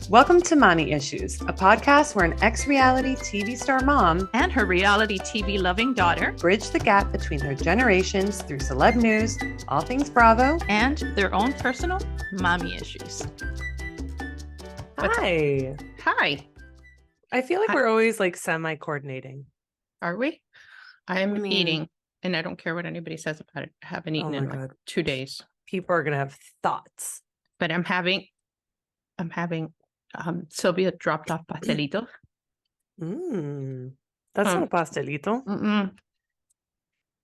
Welcome to Mommy Issues, a podcast where an ex-reality TV star mom and her reality TV loving daughter bridge the gap between their generations through celeb news, all things Bravo, and their own personal mommy issues. Hi. Hi. I feel like we're always like semi-coordinating. Are we? I'm eating, and I don't care what anybody says about it. I haven't eaten in like 2 days. People are going to have thoughts. But I'm having Sylvia dropped off pastelito. That's not a pastelito. Mm-mm.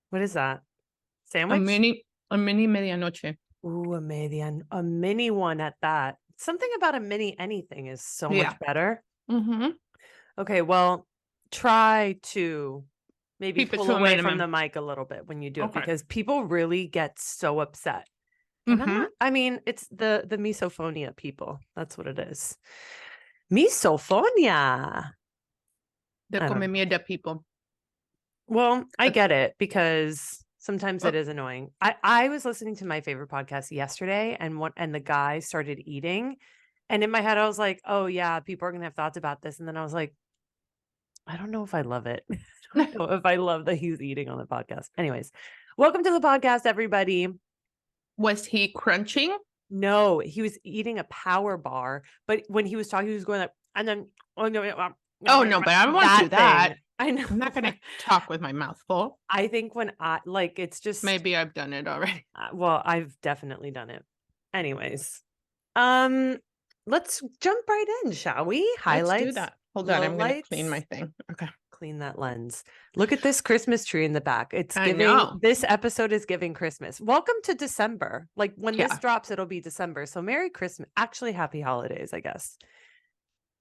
What is that? Sandwich? A mini medianoche. Ooh, a mini one at that. Something about a mini anything is so much better. Mm-hmm. Okay, well, try to maybe pull away from the mic a little bit when you do it, because people really get so upset. And it's the misophonia people. That's what it is. Misophonia. The come mierda people. Well, I get it, because sometimes it is annoying. I was listening to my favorite podcast yesterday, and the guy started eating, and in my head I was like, oh yeah, people are gonna have thoughts about this, and then I was like, I don't know if I love it. I don't know if I love that he's eating on the podcast. Anyways, welcome to the podcast, everybody. Was he crunching? No, he was eating a power bar, but when he was talking, he was going like, and then but I don't want to do that. I know. I'm not going to talk with my mouth full. I think when it's just maybe I've done it already. Well, I've definitely done it. Anyways, let's jump right in, shall we? Highlights. Let's do that. Hold on, I'm going to clean my thing. Okay. Clean that lens. Look at this Christmas tree in the back. It's giving. This episode is giving Christmas. Welcome to December. Like when this drops, it'll be December. So Merry Christmas. Actually, Happy Holidays, I guess.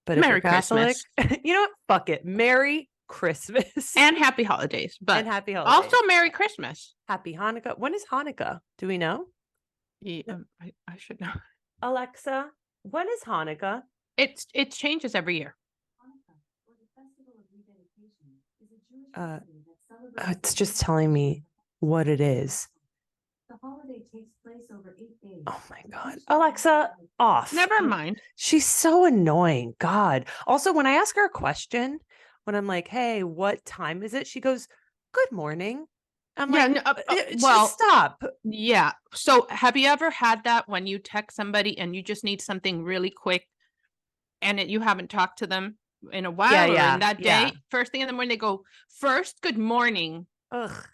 But Merry Christmas. You know what? Fuck it. Merry Christmas and Happy Holidays. But Happy Holidays. Also Merry Christmas. Happy Hanukkah. When is Hanukkah? Do we know? Yeah, I should know. Alexa, when is Hanukkah? It changes every year. It's just telling me what it is. The holiday takes place over 8 days. Oh my God. Alexa, off. Never mind. She's so annoying. God. Also, when I ask her a question, when I'm like, hey, what time is it? She goes, good morning. I'm just stop. Yeah. So have you ever had that when you text somebody and you just need something really quick and you haven't talked to them in a while or in that day? First thing in the morning, they go, first, good morning. Ugh.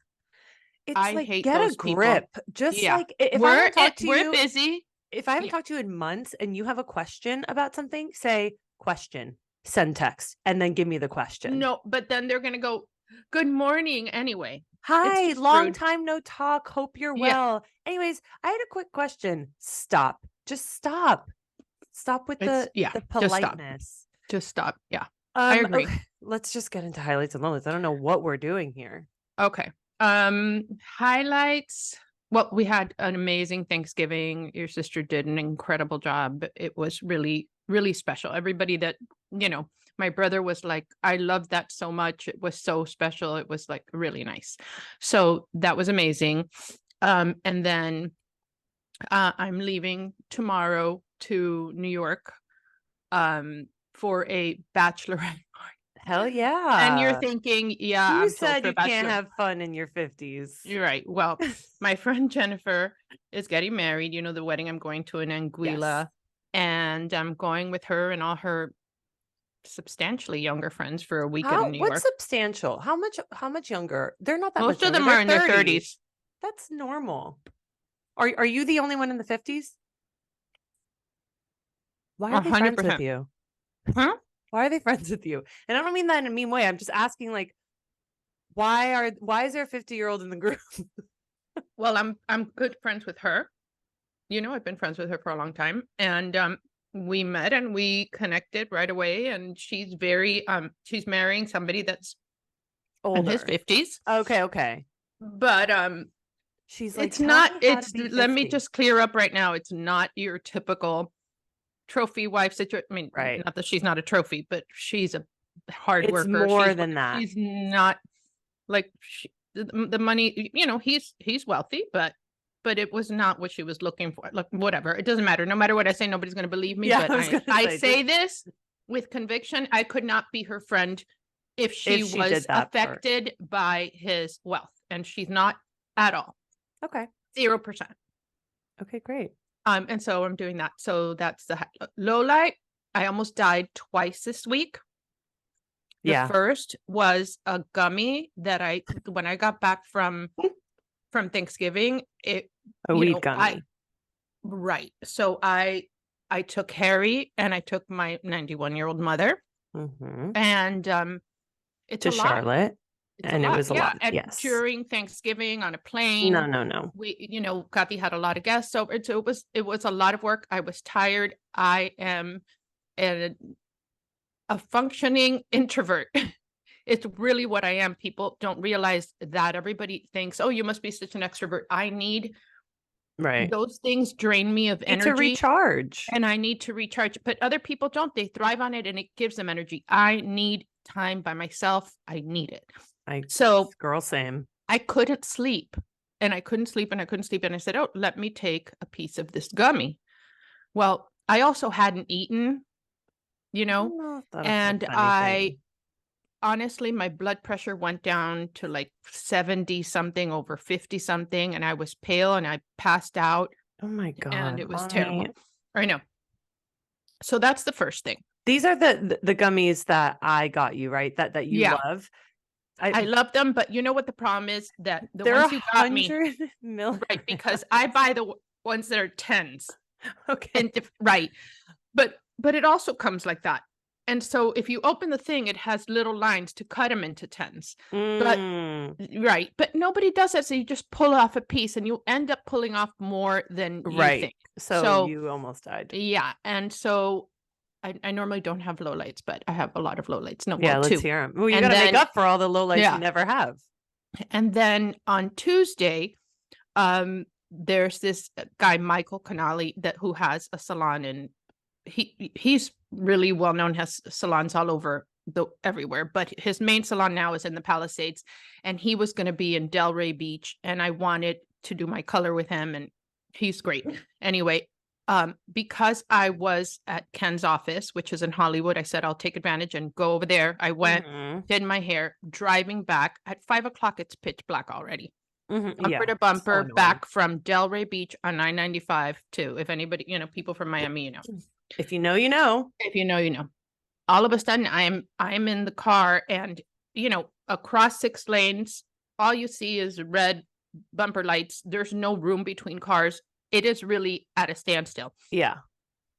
It's I like, hate get those a grip. people. Just like if I haven't talked to you, busy. If I haven't talked to you in months and you have a question about something, say question, send text, and then give me the question. No, but then they're gonna go, good morning anyway. Hi, long time no talk. Hope you're well. Anyways, I had a quick question. Stop. Just stop. Stop with the politeness. Just stop. Yeah. I agree. Okay. Let's just get into highlights and lowlights. I don't know what we're doing here. Okay. Highlights. Well, we had an amazing Thanksgiving. Your sister did an incredible job. It was really, really special. Everybody that, my brother was like, I loved that so much. It was so special. It was like really nice. So that was amazing. And then I'm leaving tomorrow to New York for a bachelorette party. Hell yeah. And you're thinking, you said you can't have fun in your 50s. You're right. Well, my friend Jennifer is getting married. The wedding I'm going to in Anguilla. Yes. And I'm going with her and all her substantially younger friends for a weekend in New York. What's substantial? How much younger? They're not that much. Most of them are in their 30s. That's normal. Are you the only one in the 50s? Why are they friends with you? Huh? Why are they friends with you? And I don't mean that in a mean way. I'm just asking, like, why is there a 50-year-old in the group? Well, I'm good friends with her. I've been friends with her for a long time, and we met and we connected right away. And she's she's marrying somebody that's older, in his 50s. Okay. But she's like, let me just clear up right now. It's not your typical trophy wife situation. I mean, not that she's not a trophy, but she's a hard worker. It's more than that. She's not like the money, he's wealthy, but but it was not what she was looking for. Look, whatever. It doesn't matter. No matter what I say, nobody's going to believe me. Yeah, But I was gonna I say, say this with conviction. I could not be her friend if she she was did that first. affected by his wealth. And she's not at all. Okay. 0%. Okay, great. And so I'm doing that. So that's the low light. I almost died twice this week. The Yeah. first was a gummy that when I got back from Thanksgiving, A weed gummy. Right. So I took Harry and I took my 91-year-old mother, and it's to a lot. Charlotte, It's and a it lot. was a Yeah, lot. and Yes. during Thanksgiving on a plane. No. We, Kathy had a lot of guests over, so it was a lot of work. I was tired. I am a functioning introvert. It's really what I am. People don't realize that. Everybody thinks, oh, you must be such an extrovert. I need those things drain me of energy to recharge, and I need to recharge. But other people don't. They thrive on it and it gives them energy. I need time by myself. I need it. Girl, same. I couldn't sleep and I couldn't sleep. And I said, oh, let me take a piece of this gummy. Well, I also hadn't eaten, and honestly, my blood pressure went down to like 70 something over 50 something. And I was pale and I passed out. Oh my God. And it was terrible. I know. So that's the first thing. These are the gummies that I got you, right? That you love. I love them, but you know what the problem is? That the they're ones you got me, right? Because I buy the ones that are 10s. Okay, right. But it also comes like that, and so if you open the thing, it has little lines to cut them into 10s. But nobody does that. So you just pull off a piece, and you end up pulling off more than you think. So you almost died. Yeah, and so. I normally don't have lowlights, but I have a lot of lowlights. No, let's hear them. Well, you got to make up for all the lowlights you never have. And then on Tuesday, there's this guy, Michael Canali, who has a salon, and he's really well known, has salons all over everywhere, but his main salon now is in the Palisades, and he was going to be in Delray Beach, and I wanted to do my color with him, and he's great. Anyway, because I was at Ken's office, which is in Hollywood, I said, I'll take advantage and go over there. I went, did my hair, driving back at 5:00. It's pitch black already. Bumper to bumper, back from Delray Beach on 995 to, if anybody, people from Miami, If you know, you know. If you know, you know. All of a sudden, I'm in the car, and, across 6 lanes, all you see is red bumper lights. There's no room between cars. It is really at a standstill. Yeah.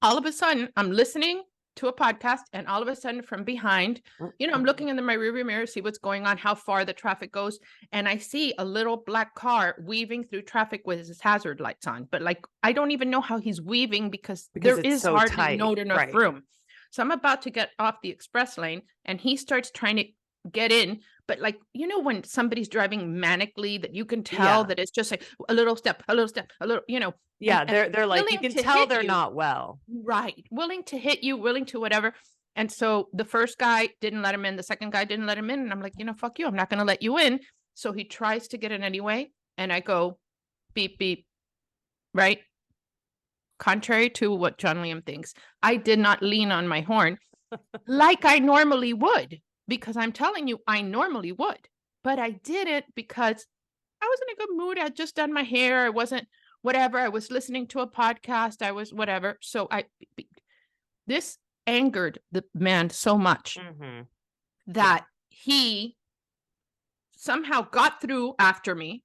All of a sudden, I'm listening to a podcast, and all of a sudden from behind, I'm looking in my rearview mirror, see what's going on, how far the traffic goes. And I see a little black car weaving through traffic with his hazard lights on. But I don't even know how he's weaving because there is so hardly not enough room. So I'm about to get off the express lane, and he starts trying to get in. But when somebody's driving manically, that you can tell that it's just like a little step, a little, Yeah, they're like, you can tell they're not well. Right. Willing to hit you, willing to whatever. And so the first guy didn't let him in. The second guy didn't let him in. And I'm like, fuck you. I'm not going to let you in. So he tries to get in anyway. And I go, beep, beep. Right. Contrary to what John Liam thinks, I did not lean on my horn like I normally would. Because I'm telling you, I normally would, but I did it because I was in a good mood. I had just done my hair. I wasn't whatever. I was listening to a podcast. I was whatever. So this angered the man so much that he somehow got through after me,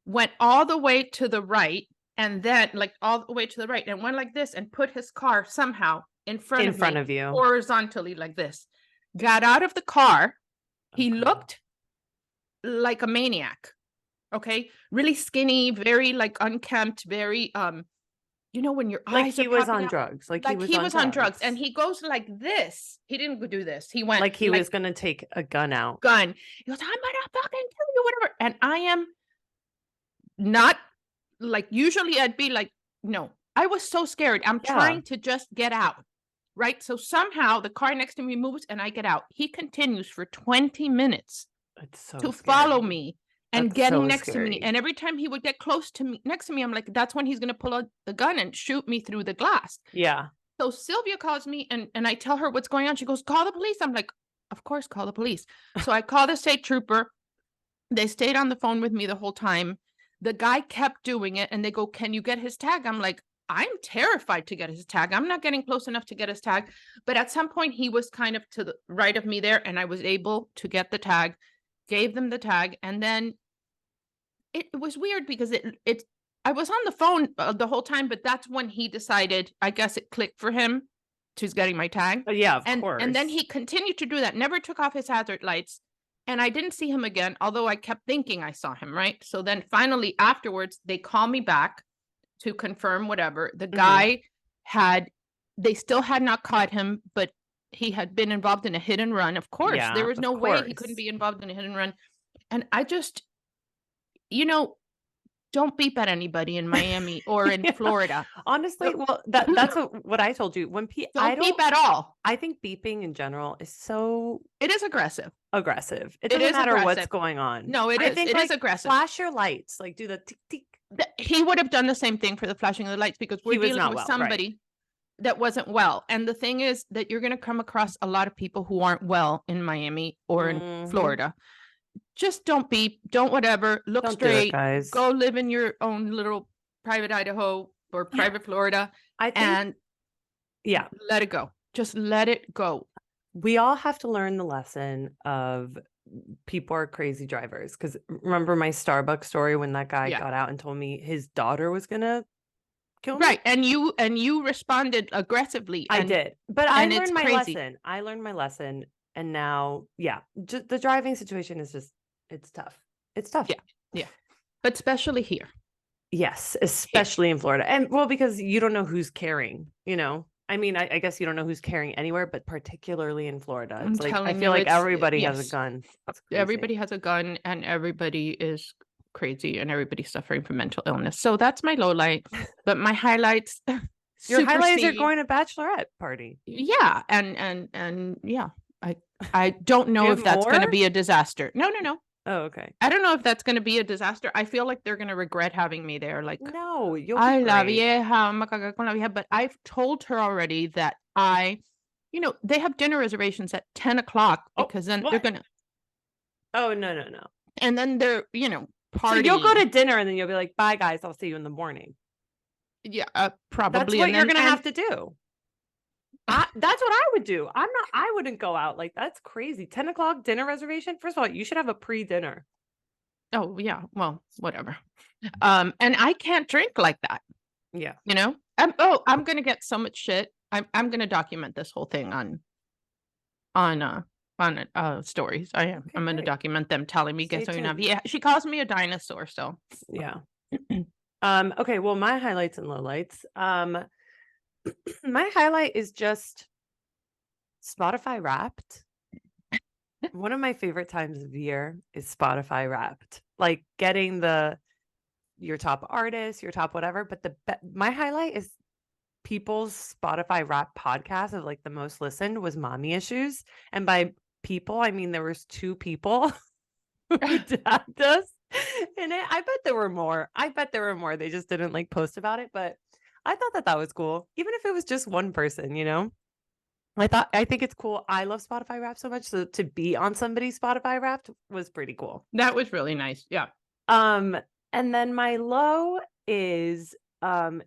went all the way to the right, and then all the way to the right, and went like this and put his car somehow in front of you, horizontally like this. Got out of the car. He looked like a maniac. Okay. Really skinny, very unkempt, very, when your eyes he was on drugs. He was on drugs. And he goes like this. He didn't do this. He went he was going to take a gun out. He goes, I'm going to fucking kill you, whatever. And I am not usually I'd be like, no, I was so scared. I'm trying to just get out. Right. So somehow the car next to me moves and I get out. He continues for 20 minutes to follow me and That's getting so next to me. scary. And every time he would get close to me, next to me, I'm like, that's when he's going to pull out the gun and shoot me through the glass. Yeah. So Sylvia calls me and I tell her what's going on. She goes, call the police. I'm like, of course, call the police. So I call the state trooper. They stayed on the phone with me the whole time. The guy kept doing it and they go, can you get his tag? I'm like, I'm terrified to get his tag. I'm not getting close enough to get his tag. But at some point he was kind of to the right of me there and I was able to get the tag, gave them the tag. And then it was weird because I was on the phone the whole time, but that's when he decided, I guess it clicked for him to getting my tag. Yeah, of course. And then he continued to do that, never took off his hazard lights. And I didn't see him again, although I kept thinking I saw him, right? So then finally afterwards, they call me back to confirm whatever. The guy they still had not caught him, but he had been involved in a hit and run. Of course, Yeah, there was of no way he course. couldn't be involved in a hit and run. And I just, don't beep at anybody in Miami or in Yeah. Florida. Honestly, well, that's what I told you. When Don't beep at all. I think beeping in general is so It is aggressive. aggressive. It It doesn't is matter what's aggressive. going on. No, it I is. think, It is like, aggressive. Flash your lights, like do the tick tick. He would have done the same thing for the flashing of the lights because He we're was dealing not with well, right. somebody that wasn't well. And the thing is that you're going to come across a lot of people who aren't well in Miami or in Mhm. Florida. Just don't beep, don't whatever, look Don't do it, straight, guys. go live in your own little private Idaho or Yeah. private Florida I think, and yeah, let it go. Just let it go. we all have to learn the lesson of people are crazy drivers. Because remember my Starbucks story when that guy Yeah. got out and told me his daughter was gonna kill me? Right. And you responded aggressively. I and did, but I and it's learned my crazy. lesson. I learned my lesson, and now, yeah, just the driving situation is it's tough. It's tough. Yeah. But especially here. Yes, especially in Florida, and well, because you don't know who's carrying. I mean, I guess you don't know who's carrying anywhere, but particularly in Florida, I'm it's like I telling feel you, like it's- everybody has a yes. gun. It's crazy. Everybody has a gun and everybody is crazy and everybody's suffering from mental illness. So that's my low light. But my highlights Your highlights are supersede- going to bachelorette party. Yeah. And yeah. I don't know you if have that's going to more? be a disaster. No. Oh, okay. I don't know if that's going to be a disaster. I feel like they're going to regret having me there. Like, No, you'll I be la great. vieja, me cagué con la vieja, but I've told her already that they have dinner reservations at 10 o'clock Oh, because then they're what? going to, Oh, no. and then they're, So partying. you'll go to dinner and then you'll be like, "Bye, guys. I'll see you in the morning." Yeah, That's probably. what and you're then- gonna and- have to do. That's what I would do. I wouldn't go out. Like, that's crazy. 10 o'clock dinner reservation. First of all, you should have a pre-dinner. Oh yeah, well, whatever. And I can't drink like that. Yeah. I'm gonna get so much shit. I'm gonna document this whole thing on stories. I am. Okay, I'm gonna great. document them telling me Stay que soy una tuned. vieja. She calls me a dinosaur. So Yeah. Okay, well, my highlights and lowlights. My highlight is just Spotify Wrapped. One of my favorite times of year is Spotify Wrapped. Like getting your top artists, your top whatever, but my highlight is people's Spotify Wrapped podcast of like the most listened was Mommy Issues. And by people, I mean there was 2 people who tagged us in it. I bet there were more. They just didn't like post about it, but I thought that was cool. Even if it was just one person, I think it's cool. I love Spotify Wrapped so much. So to be on somebody's Spotify Wrapped was pretty cool. that was really nice. Yeah. And then my low is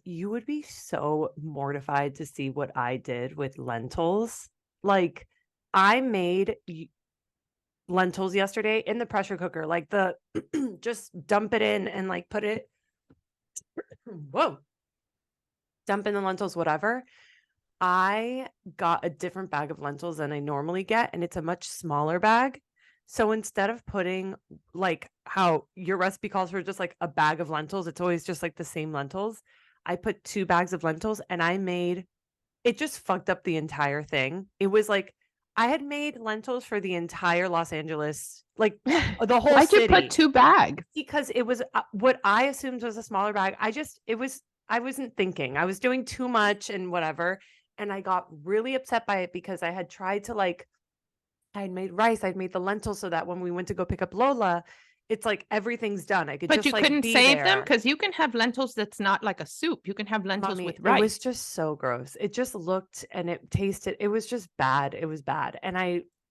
you would be so mortified to see what I did with lentils. Like I made lentils yesterday in the pressure cooker, like just dump it in and like put it dump in the lentils, whatever. I got a different bag of lentils than I normally get, and it's a much smaller bag. So instead of putting like how your recipe calls for just like a bag of lentils, it's always just like the same lentils. I put 2 bags of lentils and it just fucked up the entire thing. It was like I had made lentils for the entire Los Angeles, like the whole Why'd city. you put 2 bags? Because it was what I assumed was a smaller bag. I wasn't thinking. I was doing too much and whatever. And I got really upset by it because I had tried to I had made rice. I'd made the lentils so that when we went to go pick up Lola, it's like everything's done. I could But just you like couldn't be save them there. because you can have lentils that's not like a soup. You can have lentils Mommy, with it rice. was just so gross. It just looked and it tasted, it was just bad. It was bad. And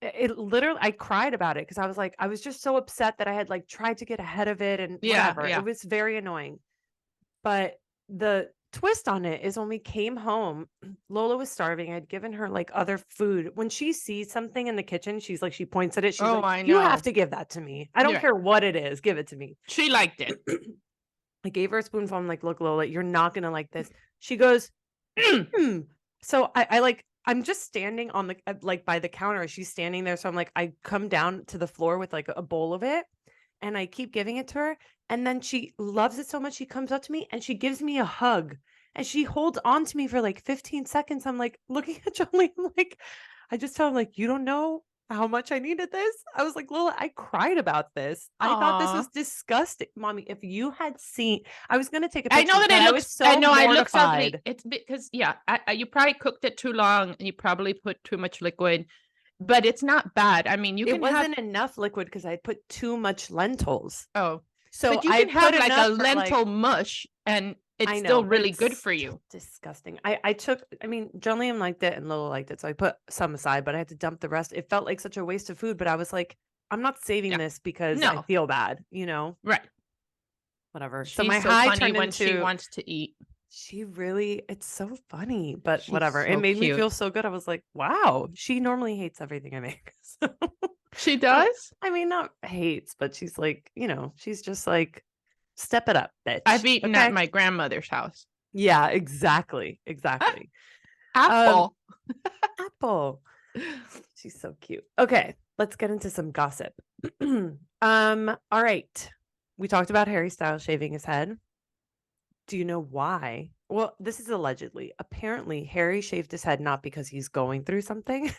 it literally, I cried about it because I was like, I was just so upset that I had like tried to get ahead of it and Yeah, whatever. yeah. It was very annoying. But the twist on it is when we came home, Lola was starving. I'd given her like other food. When she sees something in the kitchen, she's like, she points at it. She's Oh, like, I you have know. to give that to me. I don't Yeah. care what it is. Give it to me. She liked it. I gave her a spoonful. I'm like, look, Lola, you're not going to like this. She goes, So I like, I'm just standing on the, like by the counter. She's standing there. So I'm like, I come down to the floor with like a bowl of it and I keep giving it to her. And then she loves it so much. She comes up to me and she gives me a hug and she holds on to me for like 15 seconds. I'm like looking at Jolene, I'm like, I just tell him like, you don't know how much I needed this. I was like, Lola, I cried about this. I thought this Aw. was disgusting. Mommy, if you had seen, I was going to take a I picture, know that but it I looks. was so I know it looks ugly. mortified. It's because you probably cooked it too long and you probably put too much liquid, but it's not bad. I mean, you It can have. wasn't enough liquid because I put too much lentils. Oh, So but you I can have put like enough a for, lentil mush, and it's I still know, but really it's good for you. disgusting. I took, I mean, Jolene liked it and Lola liked it. So I put some aside, but I had to dump the rest. It felt like such a waste of food, but I was like, I'm not saving Yeah. this because I No. feel bad, you know, Right. whatever. So She's my so high funny turned when she into, wants to eat. she really, it's so funny, but She's whatever. It so made me cute. feel so good. I was like, wow, she normally hates everything I make. So, She does? I mean, not hates, but she's like, you know, she's just like, step it up, bitch. I've eaten okay? at my grandmother's house. Yeah, exactly. Exactly. Apple. Apple. She's so cute. Okay, let's get into some gossip. All right. We talked about Harry Styles shaving his head. Do you know why? Well, this is allegedly. Apparently, Harry shaved his head not because he's going through something,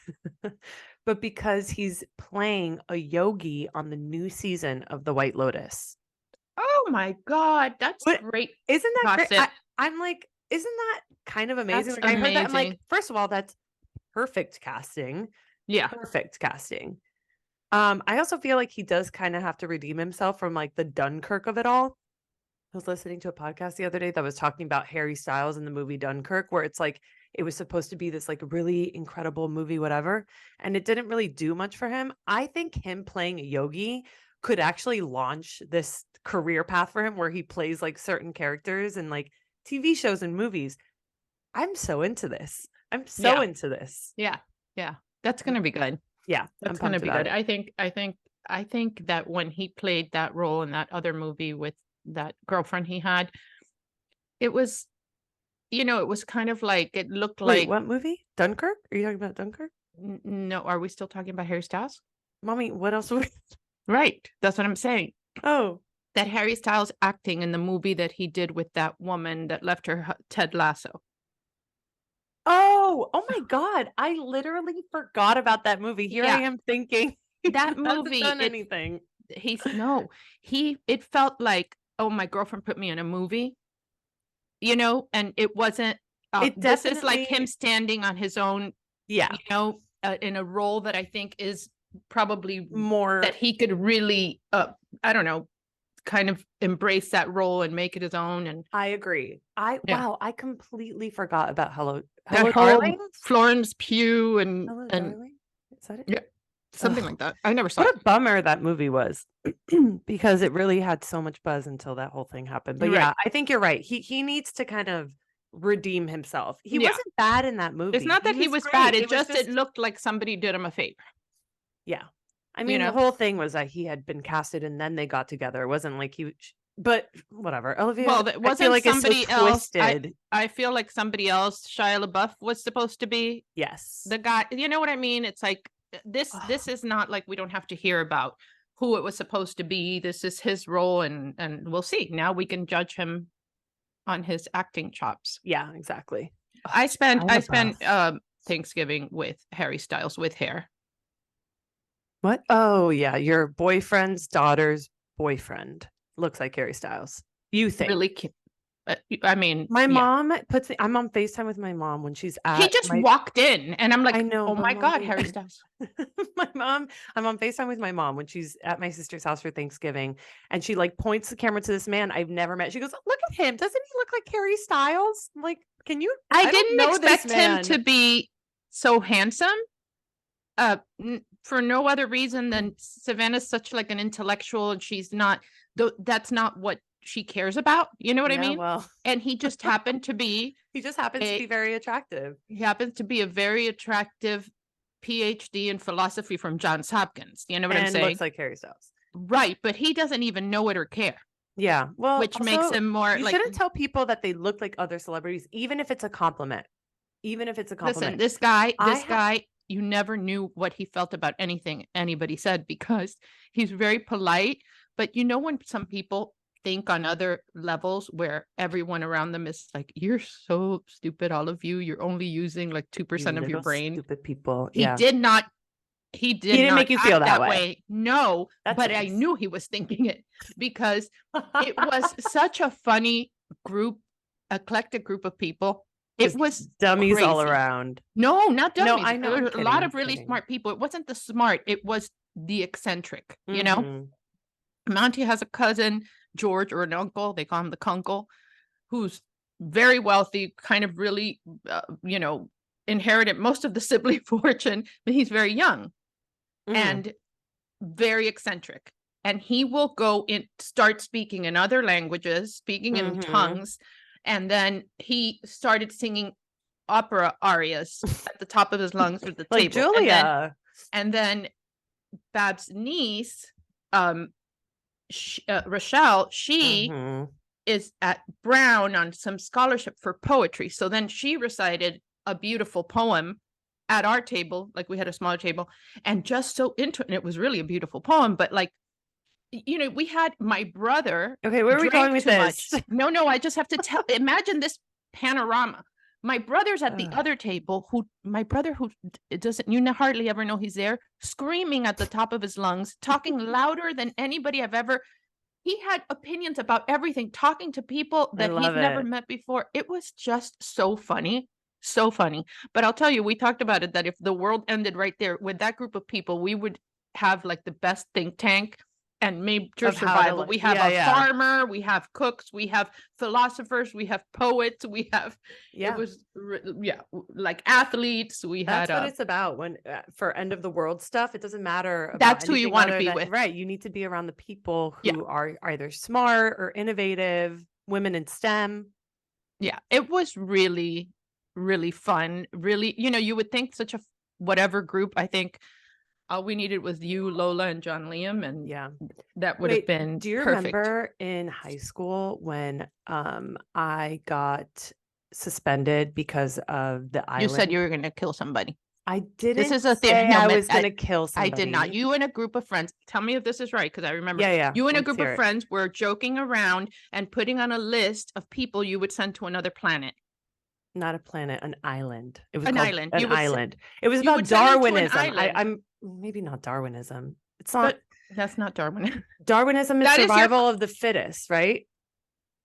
but because he's playing a yogi on the new season of The White Lotus. Oh my God, that's What- great. Isn't that great? Gossip. I'm like, isn't that kind of amazing? That's Like, I heard that. I'm like, amazing. first of all, that's perfect casting. Yeah. Perfect casting. I also feel like he does kind of have to redeem himself from like the Dunkirk of it all. I was listening to a podcast the other day that was talking about Harry Styles in the movie Dunkirk, where it's like it was supposed to be this like really incredible movie, whatever, and it didn't really do much for him. I think him playing a yogi could actually launch this career path for him where he plays like certain characters in like TV shows and movies. I'm so into this. I'm so Yeah. into this. Yeah. Yeah. That's gonna be good. Yeah, That's I'm gonna pumped be about good. it. I think that when he played that role in that other movie with that girlfriend he had, it was, it was kind of like it looked Wait, like what movie? Dunkirk? Are you talking about Dunkirk? no, are we still talking about Harry Styles? Mommy, what else would Right. That's what I'm saying. Oh. That Harry Styles acting in the movie that he did with that woman that left her Ted Lasso. Oh my God. I literally forgot about that movie. Here I Yeah. am thinking That he hasn't movie, done anything. It felt like, oh, my girlfriend put me in a movie, and it wasn't, this is like him definitely- standing on his own, Yeah. in a role that I think is probably More that he could really, I don't know, kind of embrace that role and make it his own. And I agree. Yeah. Wow, I completely forgot about Hello that whole Darling. Florence Pugh and Hello and Darling. Is that it? Yeah. something Ugh. like that. I never saw What it. a bummer that movie was because it really had so much buzz until that whole thing happened. But Right. yeah, I think you're right. He needs to kind of redeem himself. He Yeah. wasn't bad in that movie. It's not that he was great. bad. It was It looked like somebody did him a favor. Yeah. I mean, the whole thing was that he had been casted and then they got together. It wasn't like but whatever. Olivia, Well, it I wasn't feel like somebody it's so else. twisted. I feel like somebody else, Shia LaBeouf, was supposed to be Yes. the guy. You know what I mean? It's like this is not like we don't have to hear about who it was supposed to be. This is his role, and we'll see. Now we can judge him on his acting chops. Yeah, exactly. I spent LaBeouf. Thanksgiving with Harry Styles with hair. What? Oh, yeah. Your boyfriend's daughter's boyfriend looks like Harry Styles. You think? Really cute. I mean, My yeah. mom I'm on FaceTime with my mom when she's He at just walked in and I'm like, I know, oh but my God, mommy- Harry Styles. I'm on FaceTime with my mom when she's at my sister's house for Thanksgiving, and she like points the camera to this man I've never met. She goes, "Look at him. Doesn't he look like Harry Styles?" I'm like, can you? I don't didn't know this expect him man. to be so handsome. For no other reason than Savannah's such like an intellectual, and she's not. That's not what she cares about. You know what I Yeah, mean? well, And he just happened to be. he just happens to be very attractive. He happens to be a very attractive PhD in philosophy from Johns Hopkins. You know what I'm And saying? looks like Harry Styles. Right, but he doesn't even know it or care, Yeah, well, which makes also, him more you like. shouldn't tell people that they look like other celebrities, even if it's a compliment. Even if it's a compliment. Listen, this guy, you never knew what he felt about anything anybody said because he's very polite. But you know, when some people think on other levels where everyone around them is like, you're so stupid, all of you, you're only using like 2% of your brain. Stupid people. He Yeah. didn't Not make you feel that way. No, That's but nice. I knew he was thinking it because it was such a funny group, eclectic group of people. It was dummies all crazy. around. No, not dummies. I know. There were a lot of really smart people. It wasn't the smart. It was the eccentric, you know? Monty has a cousin, George, or an uncle. They call him the Kunkle, who's very wealthy, kind of really, inherited most of the sibling fortune, but he's very young and very eccentric. And he will go and start speaking in other languages, speaking in tongues. And then he started singing opera arias at the top of his lungs with the like table. Julia. And then Bab's niece, Rochelle, she is at Brown on some scholarship for poetry. So then she recited a beautiful poem at our table, like we had a smaller table, and just so into it. And it was really a beautiful poem, but like, we had my brother. Okay, where are we going with this? No, I just have to tell. Imagine this panorama. My brother's at the other table, who doesn't, hardly ever know he's there, screaming at the top of his lungs, talking louder than anybody I've ever. He had opinions about everything, talking to people that he's never met before. It was just so funny. So funny. But I'll tell you, we talked about it, that if the world ended right there with that group of people, we would have like the best think tank and major survival. We have a farmer, we have cooks, we have philosophers, we have poets, we have, it was, like athletes. That's what it's about when for end of the world stuff. It doesn't matter. That's who you want to be with. Right. You need to be around the people who are either smart or innovative, women in STEM. Yeah. It was really, really fun. Really, you would think such a whatever group, I think all we needed was you, Lola, and John Liam, and that would have been do you perfect. Remember in high school when I got suspended because of the island? You said you were going to kill somebody. I didn't. This is a thing. I was going to kill somebody. I did not. You and a group of friends. Tell me if this is right, because I remember. Yeah. You and a group of friends were joking around and putting on a list of people you would send to another planet. Not a planet, an island. It was an called island. An island. It was about Darwinism. I'm maybe not Darwinism. It's not. But that's not Darwinism. Darwinism is survival of the fittest, right?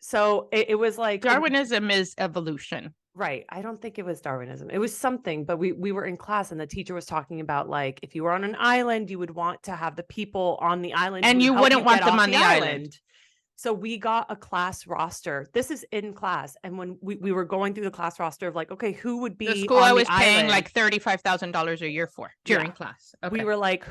So it was like Darwinism is evolution. Right. I don't think it was Darwinism. It was something, but we were in class and the teacher was talking about like if you were on an island, you would want to have the people on the island, and you wouldn't want them on the island. So we got a class roster. This is in class. And when we were going through the class roster of like, okay, who would be the school I was paying like $35,000 a year for during class. Okay. We were like,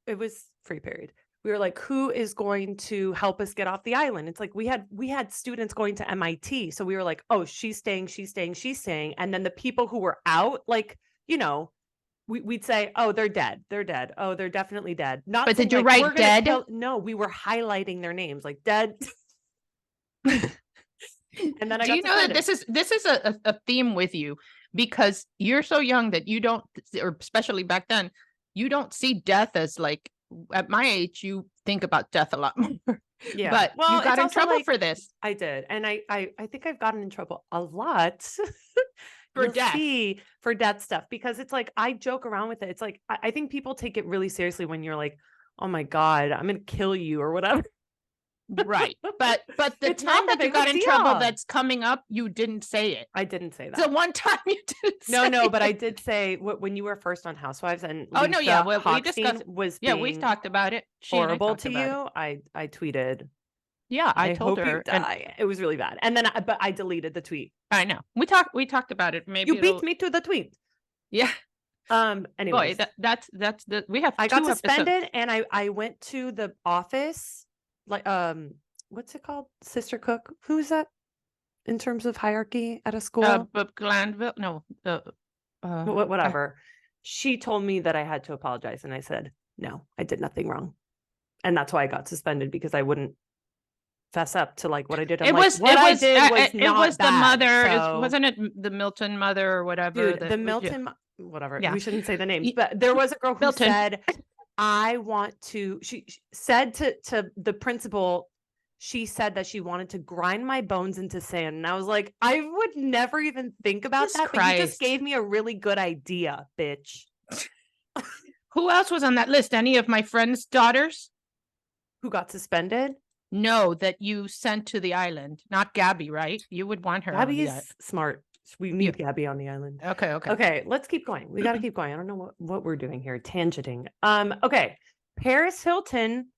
it was free period. We were like, who is going to help us get off the island? It's like we had students going to MIT. So we were like, oh, she's staying. And then the people who were out, like, we'd say, oh, they're dead. Oh, they're definitely dead. Not. But did you write dead? No, we were highlighting their names like dead. And then do you know that this is a theme with you, because you're so young that you don't, or especially back then, you don't see death as like, at my age, you think about death a lot more. Yeah. But you got in trouble for this. I did. And I think I've gotten in trouble a lot for death. For death stuff, because it's like, I joke around with it. It's like, I think people take it really seriously when you're like, oh my God, I'm going to kill you or whatever. Right. But the It's not time a that you big got in trouble deal. that's coming up, you didn't say it. I didn't say that. The one time you didn't say No, but it. I did say when you were first on Housewives and Oh, no, yeah, Lisa well, we Hochstein discussed- was Yeah, being we've talked about it. She and I horrible talked to about it. you. I tweeted, Yeah, I told hope you her. And die. It was really bad. And then but I deleted the tweet. I know. We talked about it. Maybe You beat me to the tweet. Yeah. Anyways, Boy, that's the we have I got 2 episodes. suspended and I went to the office, like what's it called? Sister cook. Who's that in terms of hierarchy at a school? But Glanville, no, Whatever. She told me that I had to apologize, and I said, no, I did nothing wrong. And that's why I got suspended, because I wouldn't fess up to like what I did. I'm it like, was what I did was it not was the bad, mother. so- Wasn't it the Milton mother or whatever? Dude, the Milton, whatever. Yeah. We shouldn't say the names, but there was a girl who Milton. said, I want to, she said to the principal, she said that she wanted to grind my bones into sand. And I was like, I would never even think about Jesus that, but you just Christ. gave me a really good idea, bitch. Who else was on that list? Any of my friends' daughters? Who got suspended? No, that you sent to the island. Not Gabby, right? You would want her. Gabby on the is island. smart. We need Gabby on the island. Okay. Okay, let's keep going. We got to keep going. I don't know what we're doing here. Tangenting. Okay. Paris Hilton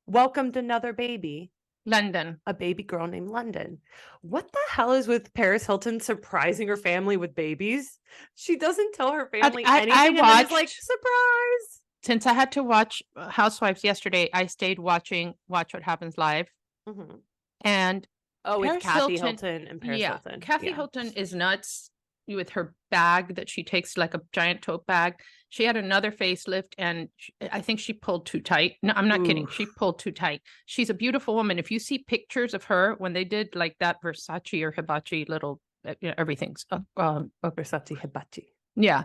welcomed another baby, London. a baby girl named London. What the hell is with Paris Hilton surprising her family with babies? She doesn't tell her family anything. And then it's like, surprise. Since I had to watch Housewives yesterday, I stayed watching Watch What Happens Live. Mm-hmm. And Oh, Paris it's Kathy Hilton- Hilton and Paris Hilton. Kathy Hilton is nuts with her bag that she takes, like a giant tote bag. She had another facelift, and I think she pulled too tight. No, I'm not kidding. She pulled too tight. She's a beautiful woman. If you see pictures of her when they did like that Versace or Hibachi little, everything's Versace Hibachi. Yeah.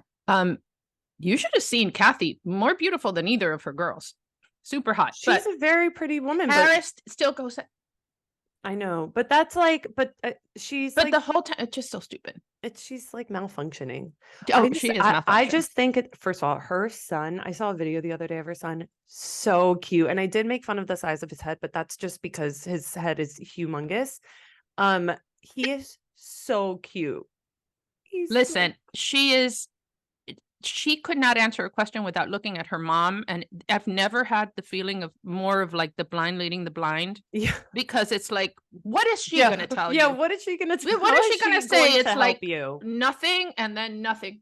You should have seen Kathy, more beautiful than either of her girls. Super hot. She's a very pretty woman. Paris still goes. I know, but that's like, she's But like, the whole time, it's just so stupid. she's like malfunctioning. Oh, she is malfunctioning. I just think first of all, her son, I saw a video the other day of her son, so cute. And I did make fun of the size of his head, but that's just because his head is humongous. He is so cute. Listen, she could not answer a question without looking at her mom. And I've never had the feeling of more of like the blind leading the blind. Yeah. Because it's like, what is she going to tell you? Yeah. What is she going to tell? What is she going to say? It's like you? Nothing and then nothing.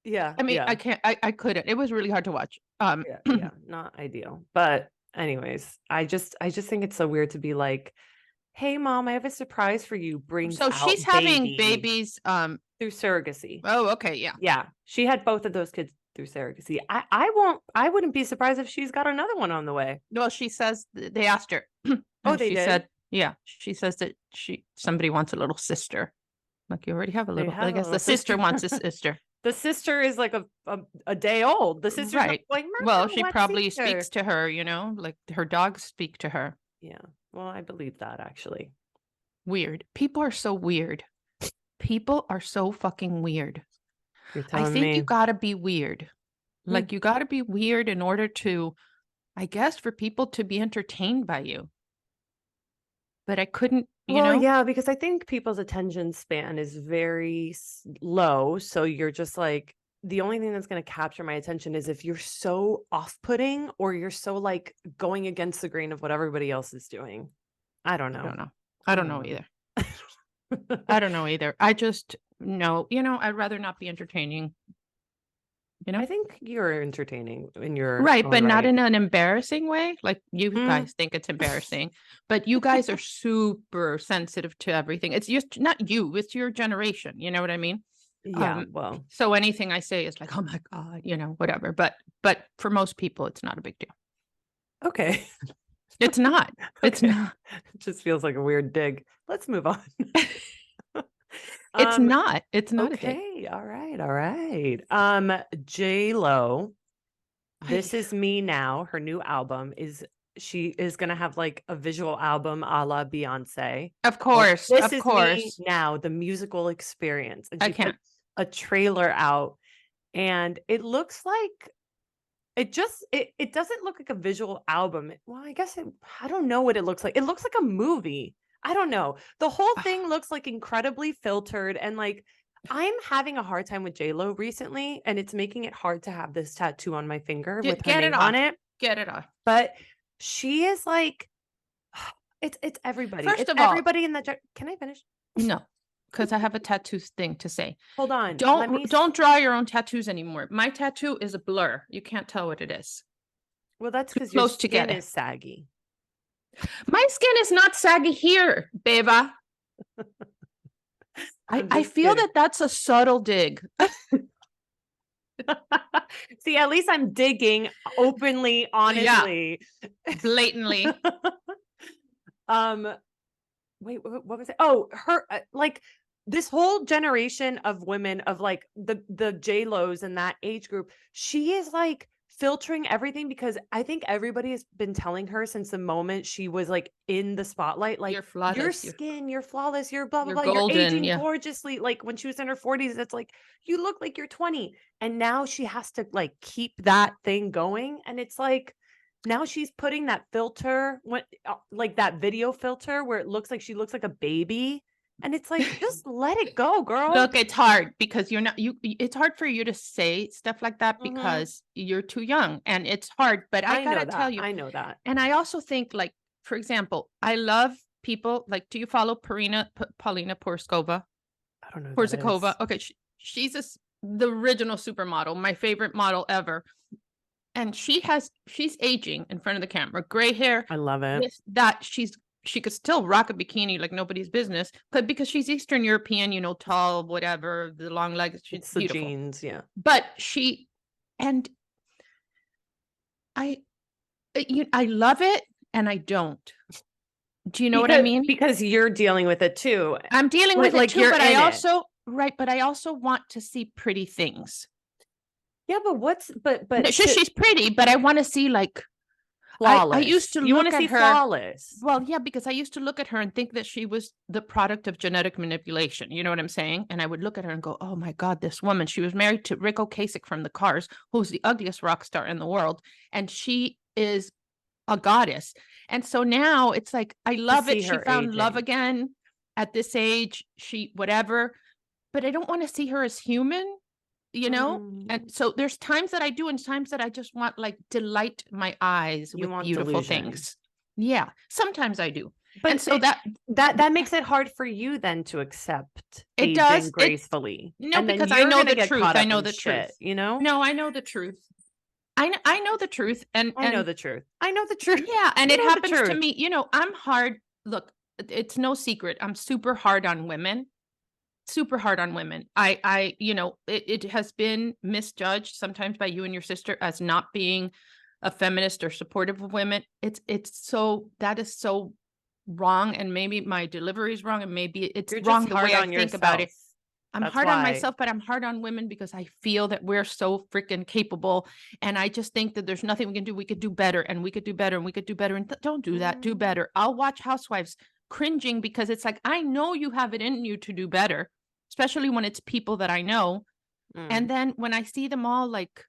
Yeah. I mean, yeah. I couldn't. It was really hard to watch. Yeah, not ideal. But anyways, I just think it's so weird to be like, hey mom, I have a surprise for you. So she's having babies through surrogacy. Oh, okay, yeah. Yeah. She had both of those kids through surrogacy. I wouldn't be surprised if she's got another one on the way. Well, she says they asked her. She said, yeah. She says that somebody wants a little sister. Like, you already have a little. I guess the sister wants a sister. The sister is like a day old. The sister's right. Like, well, she what probably sister? speaks to her, like her dogs speak to her. Yeah. Well, I believe that actually. Weird. People are so weird. People are so fucking weird. I think you gotta be weird. Like, you gotta be weird in order to, I guess, for people to be entertained by you. But I couldn't, yeah, because I think people's attention span is very low. So you're just like, the only thing that's going to capture my attention is if you're so off-putting or you're so like going against the grain of what everybody else is doing. I don't know. I don't know either. I don't know either. I just know, I'd rather not be entertaining. I think you're entertaining in your right, but not right. in an embarrassing way. Like, you guys think it's embarrassing, but you guys are super sensitive to everything. It's just not you, it's your generation. You know what I mean? Yeah. Well, so anything I say is like, oh my God, whatever. But for most people, it's not a big deal. Okay. It's not. It's not. It just feels like a weird dig. Let's move on. It's not. It's not. Okay. All right. J-Lo, This Is Me Now, her new album she is going to have like a visual album a la Beyonce. Of course. This Is Me Now, the musical experience. And she put a trailer out, and it looks like It just it doesn't look like a visual album. Well, I guess I don't know what it looks like. It looks like a movie. I don't know. The whole thing looks like incredibly filtered, and like I'm having a hard time with J-Lo recently, and it's making it hard to have this tattoo on my finger with her Get it name on off. it. Get it off. But she is like, it's everybody. First It's of all- everybody in that. Can I finish? No, because I have a tattoo thing to say. Hold on. Let me Don't draw your own tattoos anymore. My tattoo is a blur. You can't tell what it is. Well, that's Too because your close skin together. is saggy. My skin is not saggy here, Beba. I just feel kidding. that that's a subtle dig. See, at least I'm digging openly, honestly. Blatantly. Wait, what was it? Oh, her like this whole generation of women of like the J-Los in that age group, she is like filtering everything because I think everybody has been telling her since the moment she was like in the spotlight, like You're flawless. your skin, you're flawless, you're blah blah You're blah, golden, you're aging yeah. gorgeously. Like when she was in her 40s, it's like you look like you're 20, and now she has to like keep that thing going, and it's like now she's putting that filter, like that video filter where it looks like she looks like a baby. And it's like, just let it go, girl. Look, it's hard because you're not it's hard for you to say stuff like that Mhm. because you're too young and it's hard. But I know gotta that. tell you, I know that. and I also think, like, for example, I love people like, do you follow Paulina Porskova? I don't know. Who that Porzakova. is. Okay, she's the original supermodel, my favorite model ever. And she's aging in front of the camera, gray hair. I love it. This, that she could still rock a bikini like nobody's business, but because she's Eastern European, you know, tall, whatever, the long legs, she's It's the beautiful. jeans, yeah. But I love it and I don't. Do you know what I mean? Because you're dealing with it too. I'm dealing with like it too, you're but in I it. also but I also want to see pretty things. Yeah, but No, she's pretty, but I want to see like flawless. I used to you look want to at see her. Flawless. Well, yeah, because I used to look at her and think that she was the product of genetic manipulation. You know what I'm saying? And I would look at her and go, oh my God, this woman, she was married to Rick Ocasek from the Cars, who's the ugliest rock star in the world. And she is a goddess. And so now it's like, I love it. She found love again at this age, whatever, but I don't want to see her as human, you know? And so there's times that I do and times that I just want like delight my eyes with beautiful things. Yeah, sometimes I do. But and so that makes it hard for you then to accept it does gracefully. No, because I know the truth. I know the truth. You know? No, I know the truth. I know the truth. And I know the truth. I know the truth. Yeah. And it happens to me. You know, I'm hard. Look, it's no secret. I'm super hard on women. Super hard on women. I you know, it has been misjudged sometimes by you and your sister as not being a feminist or supportive of women. It's so, that is so wrong. And maybe my delivery is wrong. And maybe it's wrong the way I think about it. I'm hard on myself, but I'm hard on women because I feel that we're so freaking capable. And I just think that there's nothing we can do. We could do better and we could do better and we could do better. And don't do that. Do better. I'll watch Housewives cringing because it's like, I know you have it in you to do better, especially when it's people that I know. And then when I see them all like,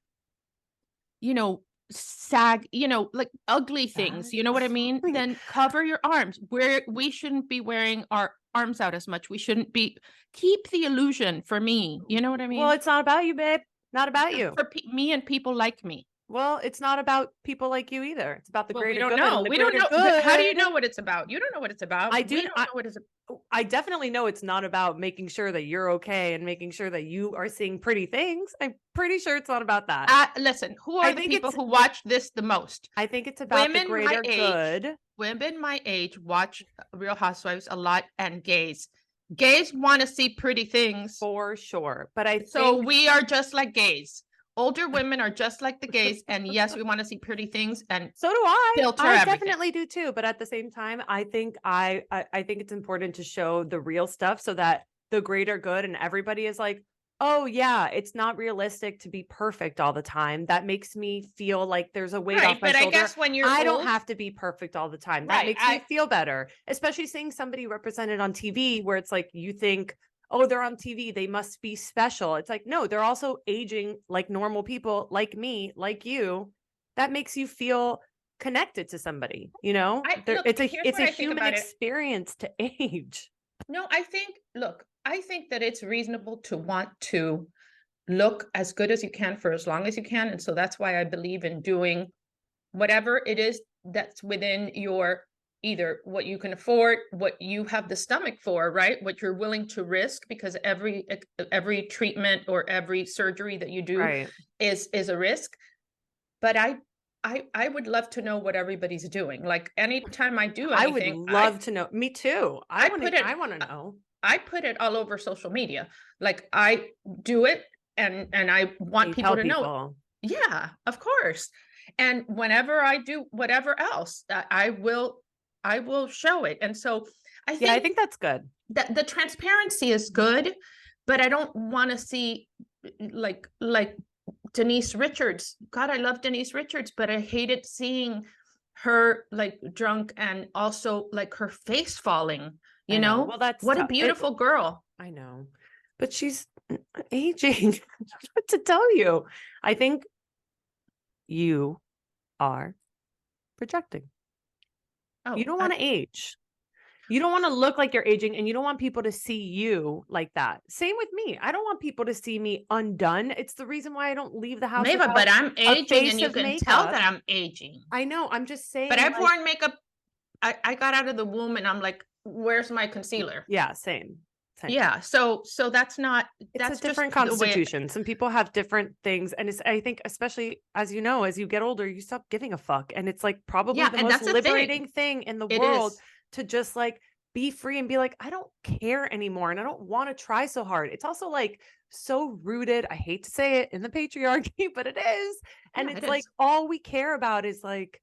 you know, sag, you know, like ugly things, you know what I mean? Then cover your arms. We shouldn't be wearing our arms out as much. We shouldn't be, keep the illusion for me. You know what I mean? Well, it's not about you, babe. Not about you. For me and people like me. Well, it's not about people like you either. It's about the greater good. We don't know. We don't know. Good. How do you know what it's about? You don't know what it's about. I do. We don't know what it's about. I definitely know it's not about making sure that you're okay and making sure that you are seeing pretty things. I'm pretty sure it's not about that. Listen, who are the people who watch this the most? I think it's about the greater good. Women my age watch Real Housewives a lot, and gays. Gays want to see pretty things. For sure. But so we are just like gays. Older women are just like the gays, and yes, we want to see pretty things, and so do I. Filter I everything. Definitely do too. But at the same time, I think I think it's important to show the real stuff so that the greater good and everybody is like, oh yeah, it's not realistic to be perfect all the time. That makes me feel like there's a weight off my shoulder. I guess when I don't have to be perfect all the time. That makes me feel better, especially seeing somebody represented on TV where it's like you think, oh, they're on TV, they must be special. It's like, no, they're also aging like normal people, like me, like you. that makes you feel connected to somebody, you know? Look, It's here's a what I think human about it. experience to age. No, I think that it's reasonable to want to look as good as you can for as long as you can. And so that's why I believe in doing whatever it is that's within your, either what you can afford, what you have the stomach for, right? What you're willing to risk, because every treatment or every surgery that you do Right. is a risk. But I would love to know what everybody's doing. Like anytime I do I would anything, love to know. Me too. I want to know. I put it all over social media. Like I do it and I want You people tell to know. people. Yeah, of course. And whenever I do whatever else, I will show it. And so I think that's good. that the transparency is good, but I don't want to see like Denise Richards. God, I love Denise Richards, but I hated seeing her like drunk and also like her face falling, you know? Well, that's what a beautiful girl. I know, but she's aging. What to tell you? I think you are projecting. Oh, You don't want to age. You don't want to look like you're aging, and you don't want people to see you like that. Same with me. I don't want people to see me undone. It's the reason why I don't leave the house. Beba, but I'm aging and you can tell makeup. that I'm aging. I know. I'm just saying. But I've worn makeup. I got out of the womb and I'm like, where's my concealer? Yeah, same. Yeah. So that's not, it's that's a different just constitution. Some people have different things. And I think, especially as you know, as you get older, you stop giving a fuck. And it's like probably the most liberating thing in the world to just like be free and be like, I don't care anymore. And I don't want to try so hard. It's also like so rooted. I hate to say it, in the patriarchy, but it is. And it's like, all we care about is like,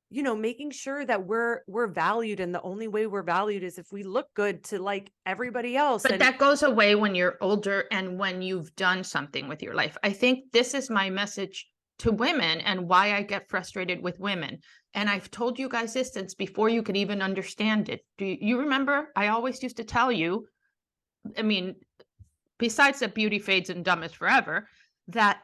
you know, making sure that we're valued. And the only way we're valued is if we look good to like everybody else. But that goes away when you're older and when you've done something with your life. I think this is my message to women and why I get frustrated with women. And I've told you guys this since before you could even understand it. Do you remember? I always used to tell you, I mean, besides that beauty fades and dumb is forever, that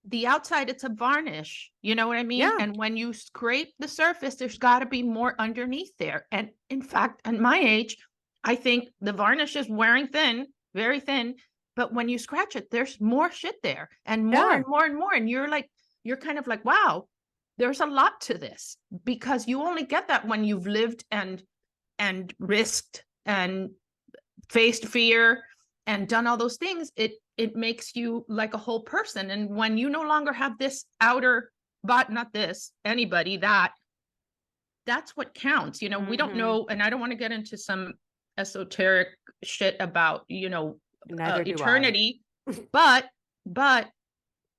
the outside, it's a varnish, you know what I mean? Yeah. And when you scrape the surface, there's got to be more underneath there. And in fact, at my age, I think the varnish is wearing thin, very thin, but when you scratch it, there's more shit there and more and more and more. And you're kind of like, wow, there's a lot to this, because you only get that when you've lived and risked and faced fear and done all those things. It makes you like a whole person. And when you no longer have this outer, but not this, anybody, that's what counts. You know, we don't know. And I don't want to get into some esoteric shit about, you know, eternity, but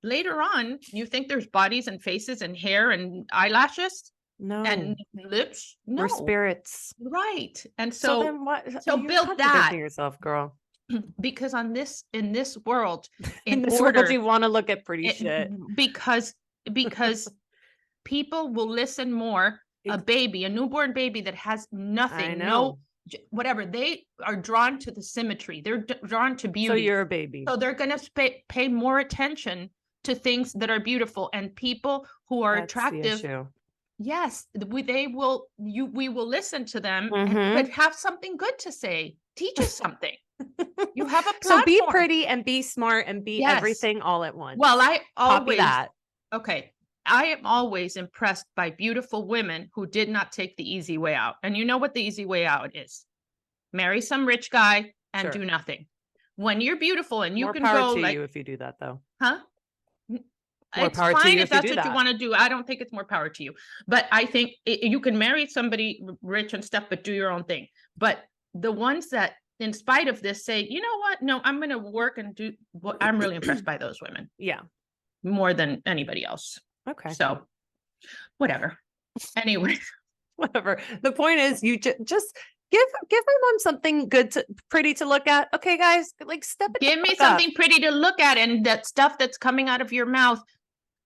later on, you think there's bodies and faces and hair and eyelashes? No. And lips? No. We're spirits. Right. And so then what? So build that yourself, girl. Because in this world, in this world, you want to look at pretty shit. Because people will listen more. A newborn baby that has nothing, no whatever, they are drawn to the symmetry. They're drawn to beauty. So you're a baby. So they're going to pay more attention to things that are beautiful, and people who are attractive. Yes, we will listen to them, but have something good to say. Teach us something. You have a platform. So be pretty and be smart and be everything all at once. Well, I always copy that. Okay. I am always impressed by beautiful women who did not take the easy way out. And you know what the easy way out is? Marry some rich guy and do nothing. When you're beautiful and you more can power go to like you if you do that, though. Huh? More it's power fine to you if that's what that. you want to do. I don't think it's more power to you, but I think you can marry somebody rich and stuff, but do your own thing. But the ones that, in spite of this, say, you know what? No, I'm going to work and do what I'm really impressed by those women. Yeah. More than anybody else. Okay. So whatever. Anyway, whatever. The point is, you just give my mom something good pretty to look at. Okay, guys, like give me something pretty to look at, and that stuff that's coming out of your mouth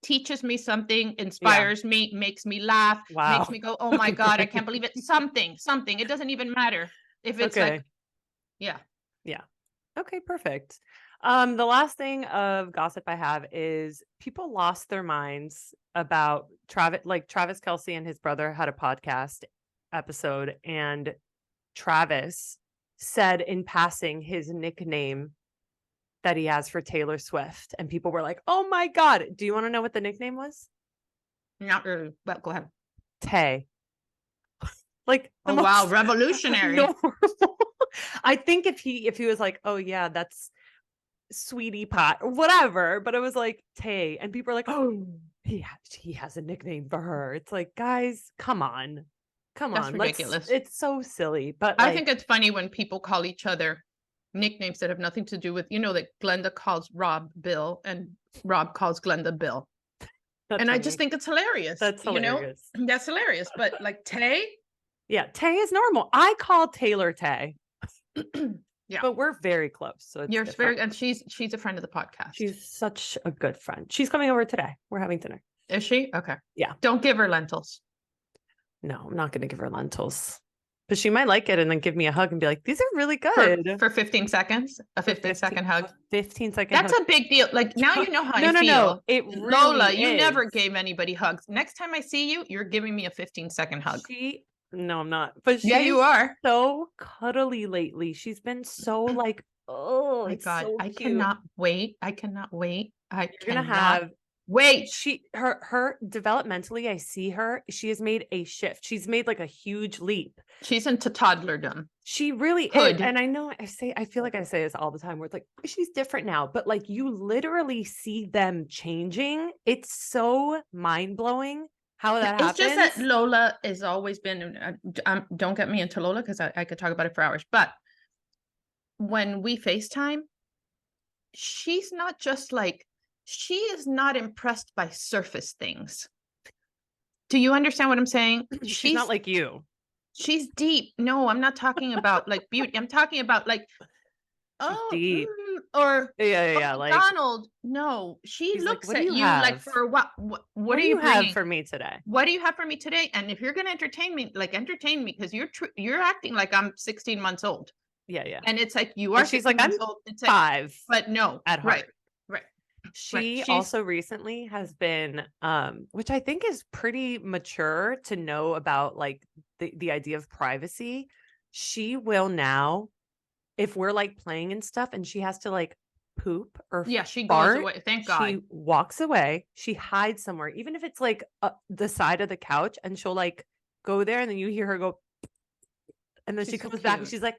teaches me something, inspires me, makes me laugh, makes me go, oh my God, I can't believe it. Something. It doesn't even matter if it's like, yeah. Okay, perfect. The last thing of gossip I have is people lost their minds about Travis Kelce and his brother had a podcast episode, and Travis said in passing his nickname that he has for Taylor Swift, and people were like, "Oh my God." Do you want to know what the nickname was? Not really, but go ahead. Tay. Like, oh wow, revolutionary. Normal. I think if he was like, "Oh yeah, that's Sweetie Pot," or whatever, but it was like Tay, and people are like, "Oh, he has a nickname for her." It's like, guys, come on. That's ridiculous. It's so silly. But I think it's funny when people call each other nicknames that have nothing to do with, that Glenda calls Rob Bill and Rob calls Glenda Bill. And funny. I just think it's hilarious. That's hilarious. That's hilarious. But like Tay? Yeah, Tay is normal. I call Taylor Tay. Yeah. But we're very close. So you're very, and she's a friend of the podcast. She's such a good friend. She's coming over today. We're having dinner. Is she? Okay. Yeah. Don't give her lentils. No, I'm not going to give her lentils. But she might like it and then give me a hug and be like, "These are really good." For 15 seconds? A 15-second hug? 15-second That's hug. a big deal. Like, now you know how I feel. No. It really Lola, is. you never gave anybody hugs. Next time I see you, you're giving me a 15-second hug. No, I'm not. But yeah, you are. So cuddly lately. She's been so like, oh my God. so I cute. cannot wait. I cannot wait. You're gonna have wait. Her developmentally, I see her. She has made a shift. She's made like a huge leap. She's into toddlerdom. She really is. And I know I feel like I say this all the time where it's like, she's different now, but like you literally see them changing. It's so mind-blowing how that happens. It's just that Lola has always been, don't get me into Lola because I could talk about it for hours, but when we FaceTime, she's not just like, she is not impressed by surface things. Do you understand what I'm saying? She's not like you. She's deep. No, I'm not talking about like beauty. I'm talking about like, deep. Or yeah, like Donald. No, she looks like, at you like, for what do you have for me today? What do you have for me today? And if you're going to entertain me, like entertain me, because you're acting like I'm 16 months old. Yeah. And it's like you are. And she's like, I'm old. It's 5. But no, at heart. Right. She also recently has been, which I think is pretty mature to know about like the idea of privacy. She will now, if we're like playing and stuff and she has to like poop or she fart, goes away. Thank God. She walks away. She hides somewhere, even if it's like the side of the couch, and she'll like go there and then you hear her go, and then she comes back and she's like,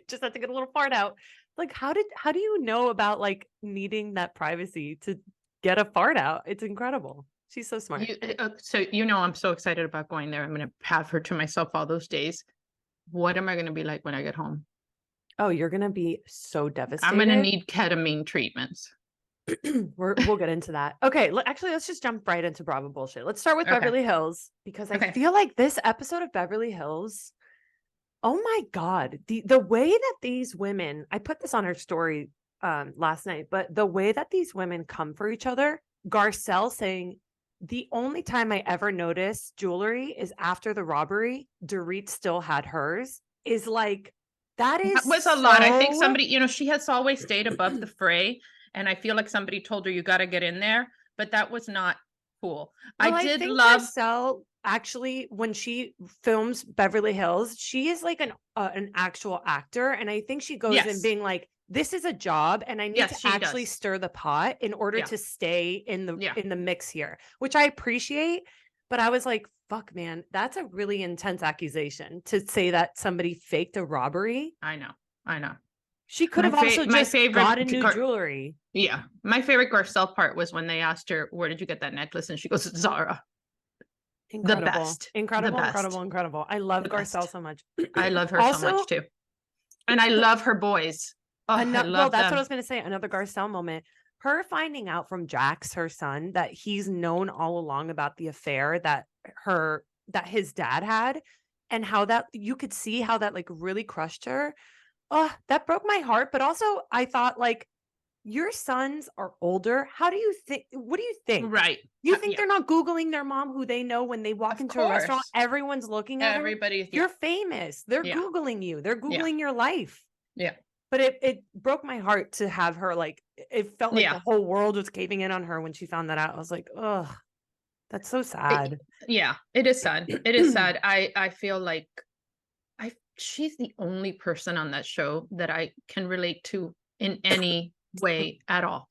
just have to get a little fart out. Like, how do you know about like needing that privacy to get a fart out? It's incredible. She's so smart. So I'm so excited about going there. I'm going to have her to myself all those days. What am I going to be like when I get home? Oh, you're going to be so devastated. I'm going to need ketamine treatments. We'll get into that. Okay, actually, let's just jump right into Bravo bullshit. Let's start with Beverly Hills, because I feel like this episode of Beverly Hills, oh my God, the way that these women, I put this on her story last night, but the way that these women come for each other, Garcelle saying, the only time I ever noticed jewelry is after the robbery, Dorit still had hers, is like, that was a lot. I think somebody, she has always stayed above the fray. And I feel like somebody told her, you got to get in there, but that was not cool. Well, I think Garcelle, actually, when she films Beverly Hills, she is like an actual actor. And I think she goes in being like, this is a job and I need to actually stir the pot in order to stay in the mix here, which I appreciate. But I was like, fuck, man, that's a really intense accusation to say that somebody faked a robbery. I know. She could have also just gotten new jewelry. Yeah. My favorite Garcelle part was when they asked her, where did you get that necklace? And she goes, Zara. Incredible. The best. Incredible. I love Garcelle so much. I love her so much too. And I love her boys. Oh, that's what I was going to say. Another Garcelle moment. Her finding out from Jax, her son, that he's known all along about the affair that his dad had, and how that you could see how that like really crushed her. Oh, that broke my heart. But also I thought, like, your sons are older. What do you think? Right. You think they're not Googling their mom, who they know when they walk into a restaurant, everyone's looking at her? You're famous. They're Googling you. They're Googling your life. Yeah. But it broke my heart to have her like, it felt like the whole world was caving in on her when she found that out. I was like, oh, that's so sad. It is sad. It is sad. I feel like she's the only person on that show that I can relate to in any way at all.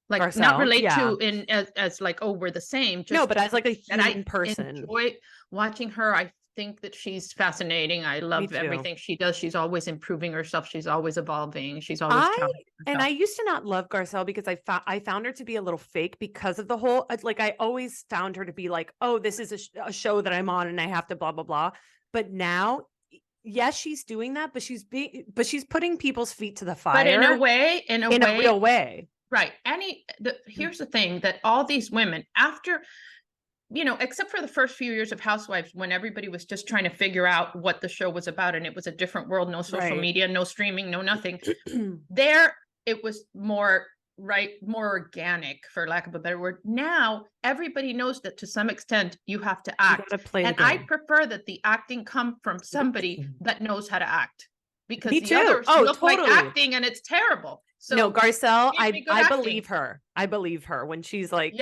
Like Garcelle, not relate to in as like, oh, we're the same. No, but as like a and I human person. enjoy watching her. I think that she's fascinating. I love everything she does. She's always improving herself. She's always evolving. She's always challenging herself. And I used to not love Garcelle because I found her to be a little fake because of the whole, like, I always found her to be like, oh, this is a show that I'm on and I have to blah, blah, blah. But now, yes, she's doing that, but she's putting people's feet to the fire. But in a way, in a real way. Right. Here's the thing that all these women, after, you know, except for the first few years of Housewives, when everybody was just trying to figure out what the show was about, and it was a different world, no social media, no streaming, no nothing. There, it was more organic, for lack of a better word. Now, everybody knows that to some extent you have to act. And I prefer that the acting come from somebody that knows how to act. Because the others look like acting and it's terrible. So no, Garcelle, I believe her. I believe her when she's like,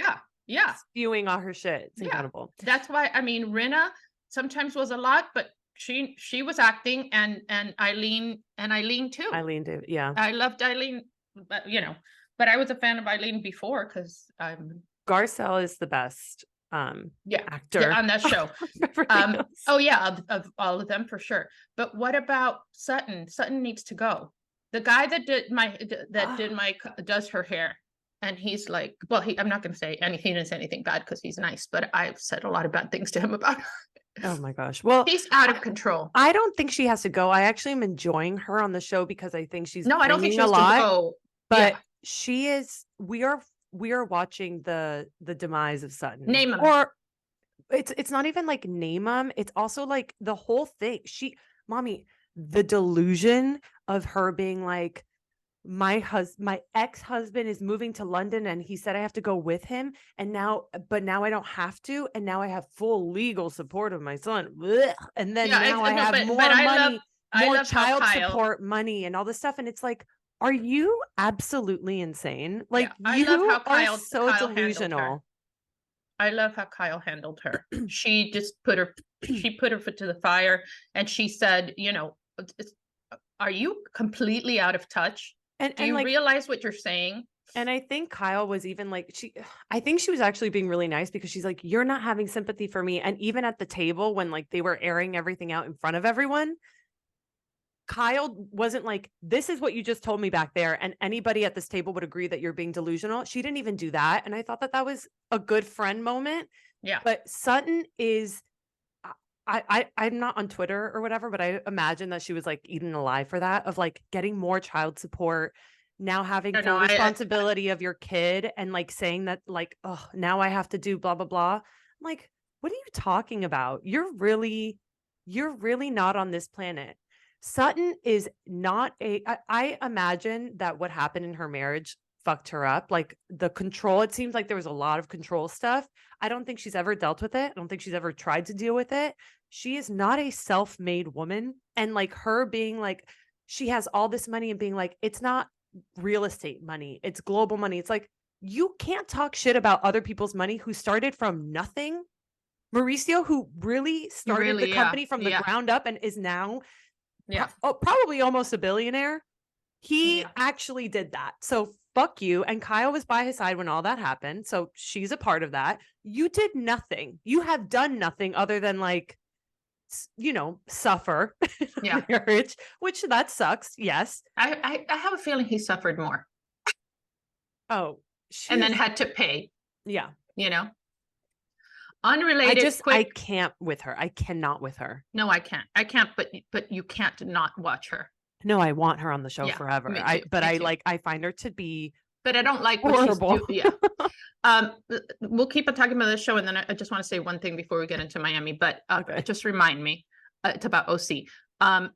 spewing all her shit. It's incredible. That's why, I mean, Rinna sometimes was a lot, but she was acting, and Eileen too. Eileen did, yeah. I loved Eileen, but but I was a fan of Eileen before because Garcelle is the best actor on that show. Of all of them for sure. But what about Sutton? Sutton needs to go. The guy that does her hair, and he's like, well, I'm not going to say anything. He didn't say anything bad because he's nice, but I've said a lot of bad things to him about her. Oh my gosh. Well, he's out of control. I don't think she has to go. I actually am enjoying her on the show because I think she's I don't think she has to go. But she is. We are watching the demise of Sutton. Name him. Or it's not even like name him. It's also like the whole thing. Mommy, the delusion of her being like, my ex-husband is moving to London and he said I have to go with him, and now I don't have to, and now I have full legal support of my son. Blech. And then now I have more money, more child support money and all this stuff. And it's like, are you absolutely insane? Like, you are so delusional. I love how Kyle handled her. She just put her foot to the fire, and she said, are you completely out of touch? Do you realize what you're saying? And I think Kyle was even like, I think she was actually being really nice because she's like, you're not having sympathy for me. And even at the table when like they were airing everything out in front of everyone, Kyle wasn't like, this is what you just told me back there, and anybody at this table would agree that you're being delusional. She didn't even do that. And I thought that was a good friend moment. Yeah. But Sutton is, I'm not on Twitter or whatever, but I imagine that she was like eaten alive for that, of like getting more child support, now having full responsibility of your kid, and like saying that like, oh, now I have to do blah, blah, blah. I'm like, what are you talking about? You're really not on this planet. Sutton is not I imagine that what happened in her marriage fucked her up. Like the control, it seems like there was a lot of control stuff. I don't think she's ever dealt with it. I don't think she's ever tried to deal with it. She is not a self-made woman. And like her being like, she has all this money and being like, it's not real estate money, it's global money. It's like, you can't talk shit about other people's money who started from nothing. Mauricio, who really started the company from the ground up and is now probably almost a billionaire. He actually did that. So fuck you. And Kyle was by his side when all that happened. So she's a part of that. You did nothing. You have done nothing other than like, suffer marriage, which that sucks. Yes. I have a feeling he suffered more. Oh, and then had to pay. Yeah. Unrelated. I can't with her. I cannot with her. No, I can't. But you can't not watch her. No, I want her on the show forever. I find her to be. But I don't like horrible. What she's doing. We'll keep on talking about this show, and then I just want to say one thing before we get into Miami. But just remind me, it's about OC. Kyle.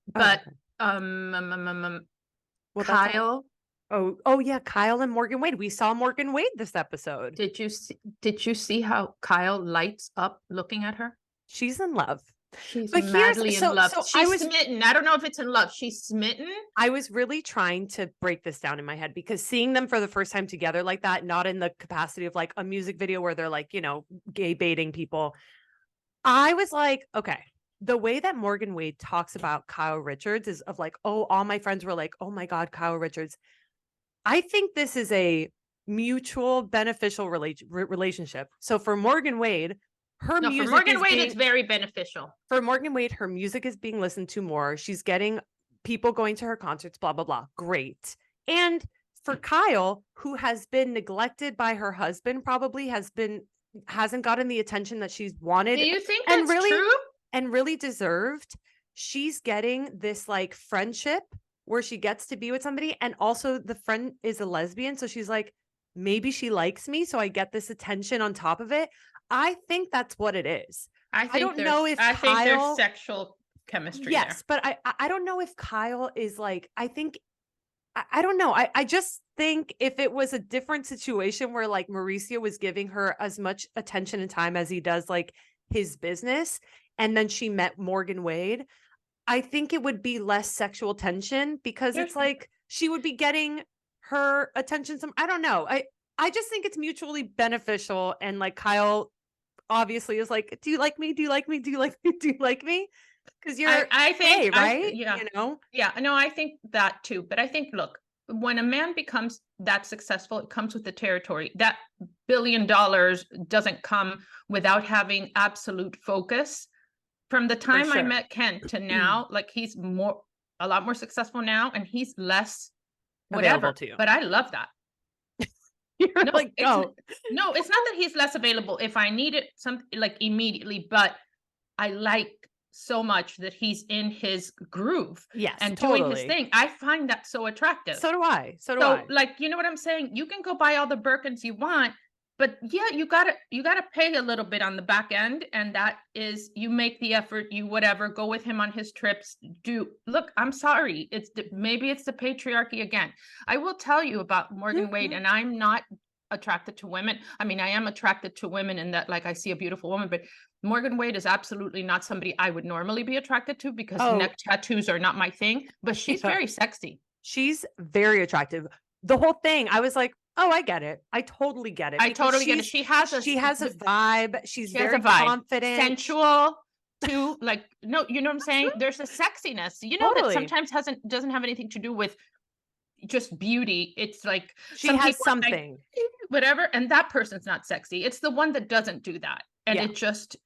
Oh yeah, Kyle and Morgan Wade. We saw Morgan Wade this episode. Did you see how Kyle lights up looking at her? She's in love. She's But here's madly in love. so She's smitten. I don't know if it's in love. She's smitten. I was really trying to break this down in my head because seeing them for the first time together like that, not in the capacity of like a music video where they're like, gay baiting people. I was like, okay, the way that Morgan Wade talks about Kyle Richards is of like, oh, all my friends were like, oh my God, Kyle Richards. I think this is a mutual beneficial relationship. So for Morgan Wade, for Morgan Wade, it's very beneficial. For Morgan Wade, her music is being listened to more. She's getting people going to her concerts, blah, blah, blah. Great. And for Kyle, who has been neglected by her husband, probably hasn't gotten the attention that she's wanted. Do you think that's true? And really deserved. She's getting this like friendship where she gets to be with somebody. And also the friend is a lesbian. So she's like, maybe she likes me. So I get this attention on top of it. I think that's what it is. I don't know if I think there's sexual chemistry. Yes, there. but I don't know if Kyle is like, I don't know. I just think if it was a different situation where like Mauricio was giving her as much attention and time as he does like his business, and then she met Morgan Wade, I think it would be less sexual tension because it's like she would be getting her attention. I don't know. I just think it's mutually beneficial. And like Kyle obviously is like, do you like me? Do you like me? Do you like me? Do you like me? Because I think, right? Yeah. Yeah, no, I think that too. But I think, look, when a man becomes that successful, it comes with the territory. That $1 billion doesn't come without having absolute focus. From the time I met Ken to now, like he's a lot more successful now, and he's less whatever. To you. But I love that. You're no, like, no, it's not that he's less available if I need it something like immediately, but I like so much that he's in his groove, and doing his thing. I find that so attractive. So do I. So like, you know what I'm saying? You can go buy all the Birkins you want, but yeah, you gotta pay a little bit on the back end, and that is you make the effort, you whatever, go with him on his trips. Look, I'm sorry, maybe it's the patriarchy again. I will tell you about Morgan Wade, and I'm not attracted to women. I mean, I am attracted to women in that, like, I see a beautiful woman, but Morgan Wade is absolutely not somebody I would normally be attracted to because neck tattoos are not my thing, but she's very sexy. She's very attractive. The whole thing, I was like, oh, I get it. I totally get it. I totally get it. She has a vibe. She's very confident. Sensual too. Like, no, you know what I'm saying? There's a sexiness, that sometimes doesn't have anything to do with just beauty. It's like she has something, like, whatever. And that person's not sexy. It's the one that doesn't do that. And it just,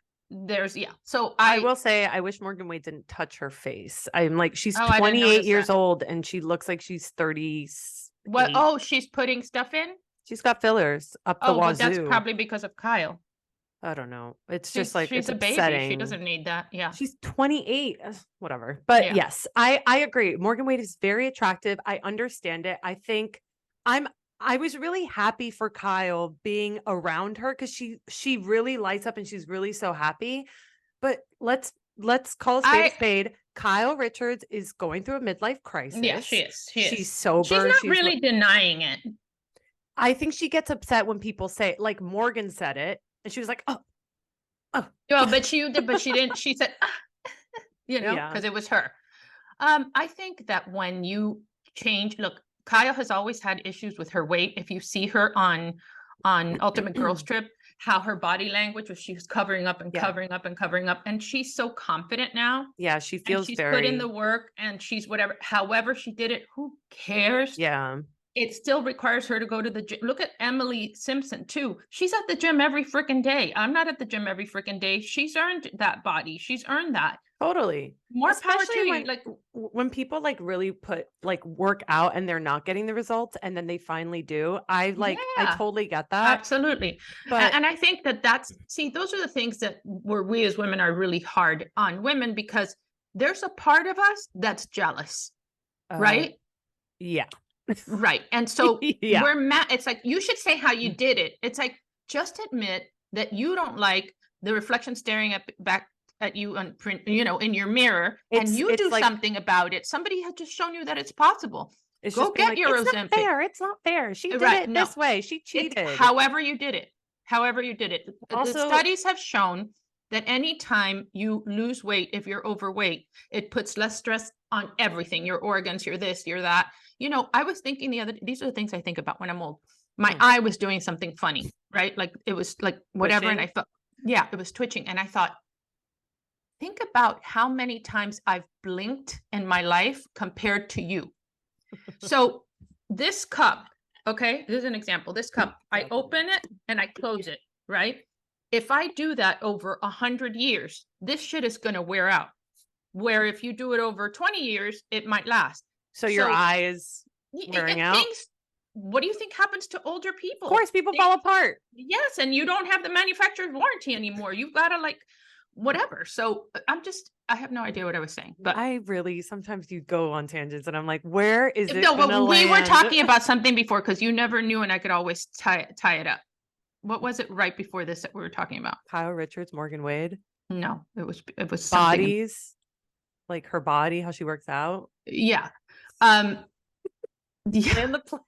So I will say, I wish Morgan Wade didn't touch her face. I'm like, she's 28 years old and she looks like she's 30. What? Oh, she's putting stuff in? She's got fillers up the wazoo. But that's probably because of Kyle. I don't know. It's just like, she's it's a baby. Upsetting. She doesn't need that. Yeah. She's 28, whatever. But yes, I agree. Morgan Wade is very attractive. I understand it. I think I was really happy for Kyle being around her because she really lights up and she's really so happy. But let's call a spade. Kyle Richards is going through a midlife crisis. Yeah, she is. She's sober. She's not really denying it. I think she gets upset when people say, like Morgan said it, and she was like, oh. Well, but she didn't. She said, because it was her. I think that when you change, look, Kyle has always had issues with her weight. If you see her on Ultimate Girls Trip, how her body language was, she was covering up and covering up and covering up. And she's so confident now. Yeah, she feels she's put in the work and she's whatever. However she did it, who cares? Yeah. It still requires her to go to the gym. Look at Emily Simpson too. She's at the gym every freaking day. I'm not at the gym every freaking day. She's earned that body. She's earned that. Totally. More power to you. When people like really work out and they're not getting the results and then they finally do. I totally get that. Absolutely. And I think those are the things that where we as women are really hard on women because there's a part of us that's jealous. Right? Yeah. Right. And so we're mad. It's like, you should say how you did it. It's like, just admit that you don't like the reflection staring back at you on print, in your mirror, and you do something about it. Somebody has just shown you that it's possible. Go get your Ozempic. It's not fair. She did it this way. She cheated. However you did it. The studies have shown that anytime you lose weight, if you're overweight, it puts less stress on everything, your organs, your this, your that. You know, I was thinking these are the things I think about when I'm old. My eye was doing something funny, right? Like it was like whatever. Twitching? And I thought, yeah, it was twitching. And I thought, think about how many times I've blinked in my life compared to you. So this cup, okay, this is an example. This cup, I open it and I close it, right? If I do that over 100 years, this shit is going to wear out. Where if you do it over 20 years, it might last. So your eye is wearing out? What do you think happens to older people? Of course, people fall apart. Yes, and you don't have the manufacturer's warranty anymore. You've got to like whatever. So I have no idea what I was saying. But I really, sometimes you go on tangents and I'm like, where is it? No, but we were talking about something before because you never knew and I could always tie it up. What was it right before this that we were talking about? Kyle Richards, Morgan Wade. No, it was bodies, like her body, how she works out. Yeah. And the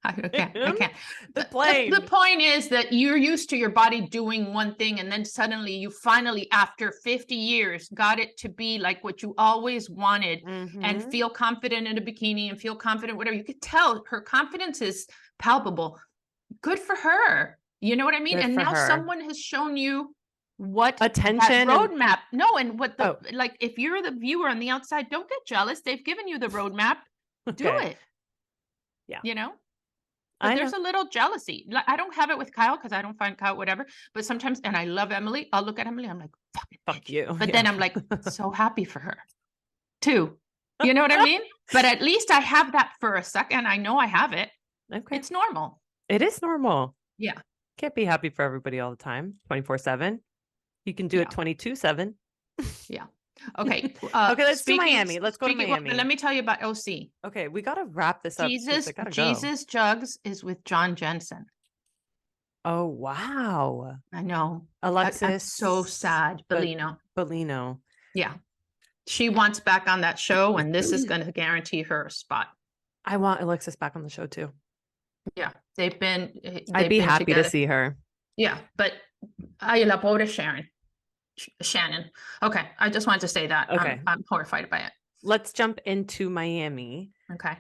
I can't. The plane. The point is that you're used to your body doing one thing, and then suddenly you finally, after 50 years, got it to be like what you always wanted, and feel confident in a bikini and feel confident, whatever. You could tell her confidence is palpable. Good for her. You know what I mean? Good and for now her. Someone has shown you what attention roadmap. And what the like. If you're the viewer on the outside, don't get jealous. They've given you the roadmap. Do it. Yeah. You know. But there's a little jealousy. I don't have it with Kyle because I don't find Kyle whatever. But sometimes, and I love Emily. I'll look at Emily. I'm like, fuck you. But then I'm like, so happy for her, too. You know what I mean? But at least I have that for a second. I know I have it. Okay, it's normal. It is normal. Yeah. Can't be happy for everybody all the time, 24/7. You can do it 22/7. Yeah. Okay. Okay, let's do Miami. Let's go to Miami. Let me tell you about OC. Okay, we got to wrap this up. Jesus Jugs is with John Jensen. Oh, wow. I know. Alexis. I'm so sad. Bellino. Yeah. She wants back on that show, and this is going to guarantee her a spot. I want Alexis back on the show, too. Yeah. I'd be happy to see her. Yeah, but ay, la pobre Shannon. Okay, I just wanted to say that. Okay. I'm horrified by it. Let's jump into Miami. Okay.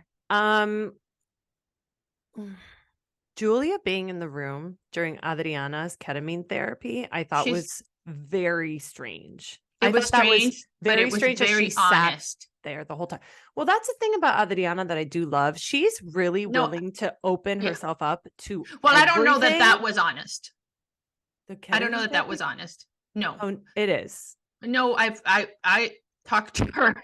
Julia being in the room during Adriana's ketamine therapy, I thought was very strange. It was strange, very but it was strange. very honest there the whole time. Well, that's the thing about Adriana that I do love. She's really willing to open herself up to. Well, I don't know that was honest. I don't know that was honest. No, it is. No, I talked to her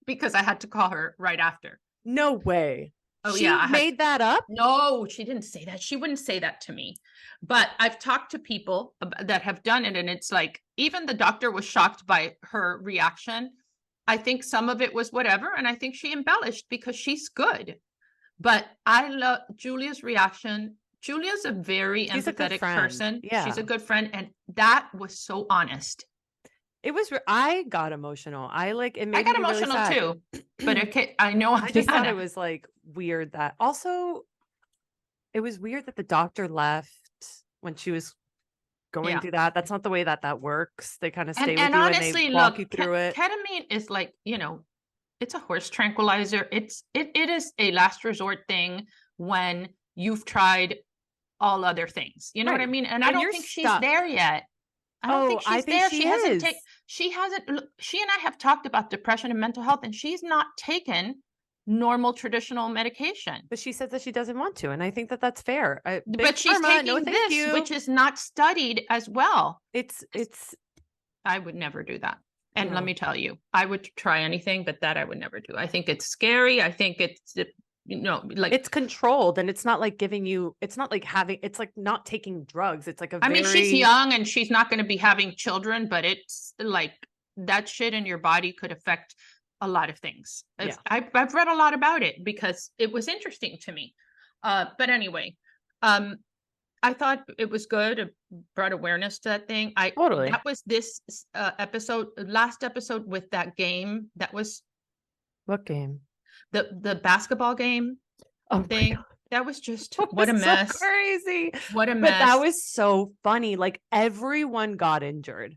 because I had to call her right after. No way. Oh, she made that up? No, she didn't say that. She wouldn't say that to me. But I've talked to people that have done it, and it's like, even the doctor was shocked by her reaction. I think some of it was whatever, and I think she embellished because she's good. But I love Julia's reaction. Julia's a very empathetic person. Yeah. She's a good friend. And that was so honest. It was, I got emotional. I got emotional really too. But I know I just thought it was like weird that also it was weird that the doctor left when she was going through that. That's not the way that works. They kind of stay with you honestly, and they walk you through it. Ketamine is like, it's a horse tranquilizer. It is a last resort thing when you've tried all other things. You know what I mean? And I don't think she's there yet. I don't think she's there. She and I have talked about depression and mental health, and she's not taken normal traditional medication. But she says that she doesn't want to, and I think that that's fair. But she's taking this, which is not studied as well. It's. I would never do that. And let me tell you, I would try anything, but that I would never do. I think it's scary. I think it's like it's controlled, and it's not like giving you. It's not like it's like not taking drugs. It's like I mean, she's young and she's not going to be having children, but it's like that shit in your body could affect a lot of things. Yeah. I've read a lot about it because it was interesting to me. But anyway, I thought it was good. It brought awareness to that thing. Totally. That was this last episode with that game. That was what game? The basketball game thing. That was just what a mess. So crazy. What a mess. But that was so funny. Like everyone got injured.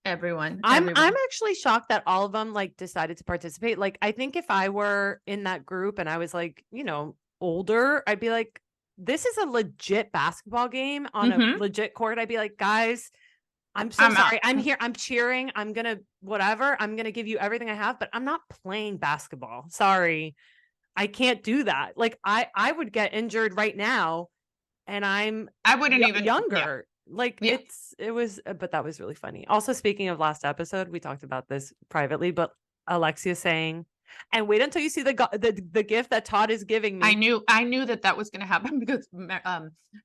Everyone. I'm actually shocked that all of them like decided to participate. Like, I think if I were in that group and I was like, older, I'd be like, this is a legit basketball game on a legit court. I'd be like, guys, I'm so sorry. I'm here. I'm cheering. I'm going to whatever. I'm going to give you everything I have, but I'm not playing basketball. Sorry. I can't do that. Like I would get injured right now and I wouldn't even younger. Like it was, but that was really funny. Also, speaking of last episode, we talked about this privately, but Alexia saying, and wait until you see the gift that Todd is giving me. I knew that was going to happen because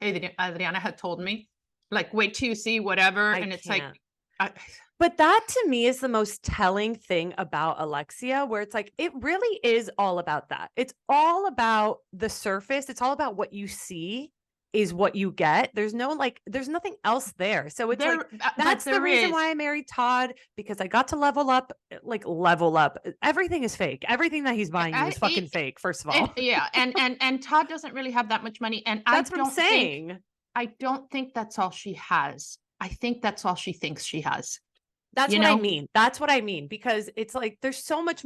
Adriana had told me, like, wait till you see whatever. And it's like, but that to me is the most telling thing about Alexia, where it's like, it really is all about that. It's all about the surface. It's all about what you see is what you get. There's nothing else there. So it's that's the reason why I married Todd, because I got to level up. Everything is fake. Everything that he's buying you is fucking fake, first of all. And Todd doesn't really have that much money. And that's what I'm saying. I don't think that's all she has. I think that's all she thinks she has. That's what I mean. That's what I mean, because it's like, there's so much,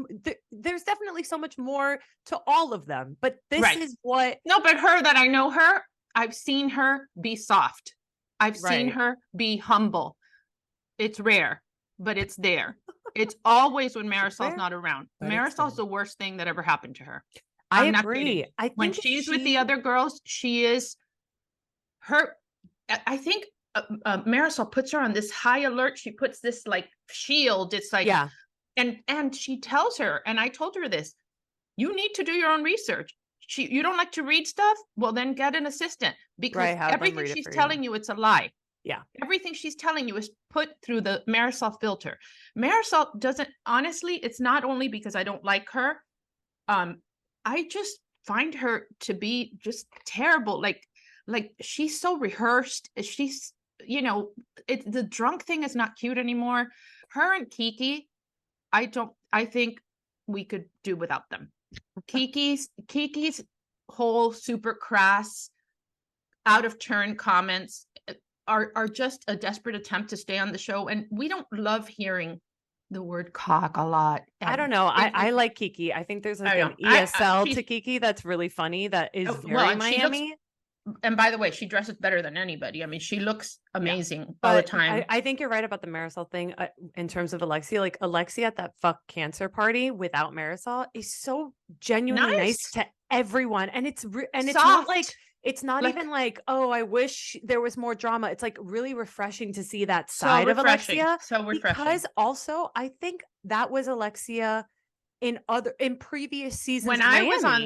there's definitely so much more to all of them, but this is what. No, but her that I know her, I've seen her be soft. I've seen her be humble. It's rare, but it's there. It's always when Marisol's not around. Marisol's the worst thing that ever happened to her. I agree. I think when she's with the other girls, she is her. I think Marisol puts her on this high alert. She puts this like shield. It's like, and she tells her, and I told her this, you need to do your own research. You don't like to read stuff? Well, then get an assistant, because everything she's telling you, it's a lie. Yeah. Everything she's telling you is put through the Marisol filter. Marisol doesn't, honestly, it's not only because I don't like her. I just find her to be just terrible. Like she's so rehearsed. She's, the drunk thing is not cute anymore. Her and Kiki, I think we could do without them. Kiki's whole super crass, out of turn comments are just a desperate attempt to stay on the show. And we don't love hearing the word cock a lot. And I don't know. I like Kiki. I think there's like an ESL to Kiki that's really funny. That is very Miami. And by the way, she dresses better than anybody. I mean, she looks amazing all the time. I think you're right about the Marisol thing in terms of Alexia. Like Alexia at that fuck cancer party without Marisol is so genuinely nice to everyone. And it's it's not like, it's not even like, oh, I wish there was more drama. It's like really refreshing to see that side of Alexia. So refreshing. Because also I think that was Alexia in previous seasons when I was on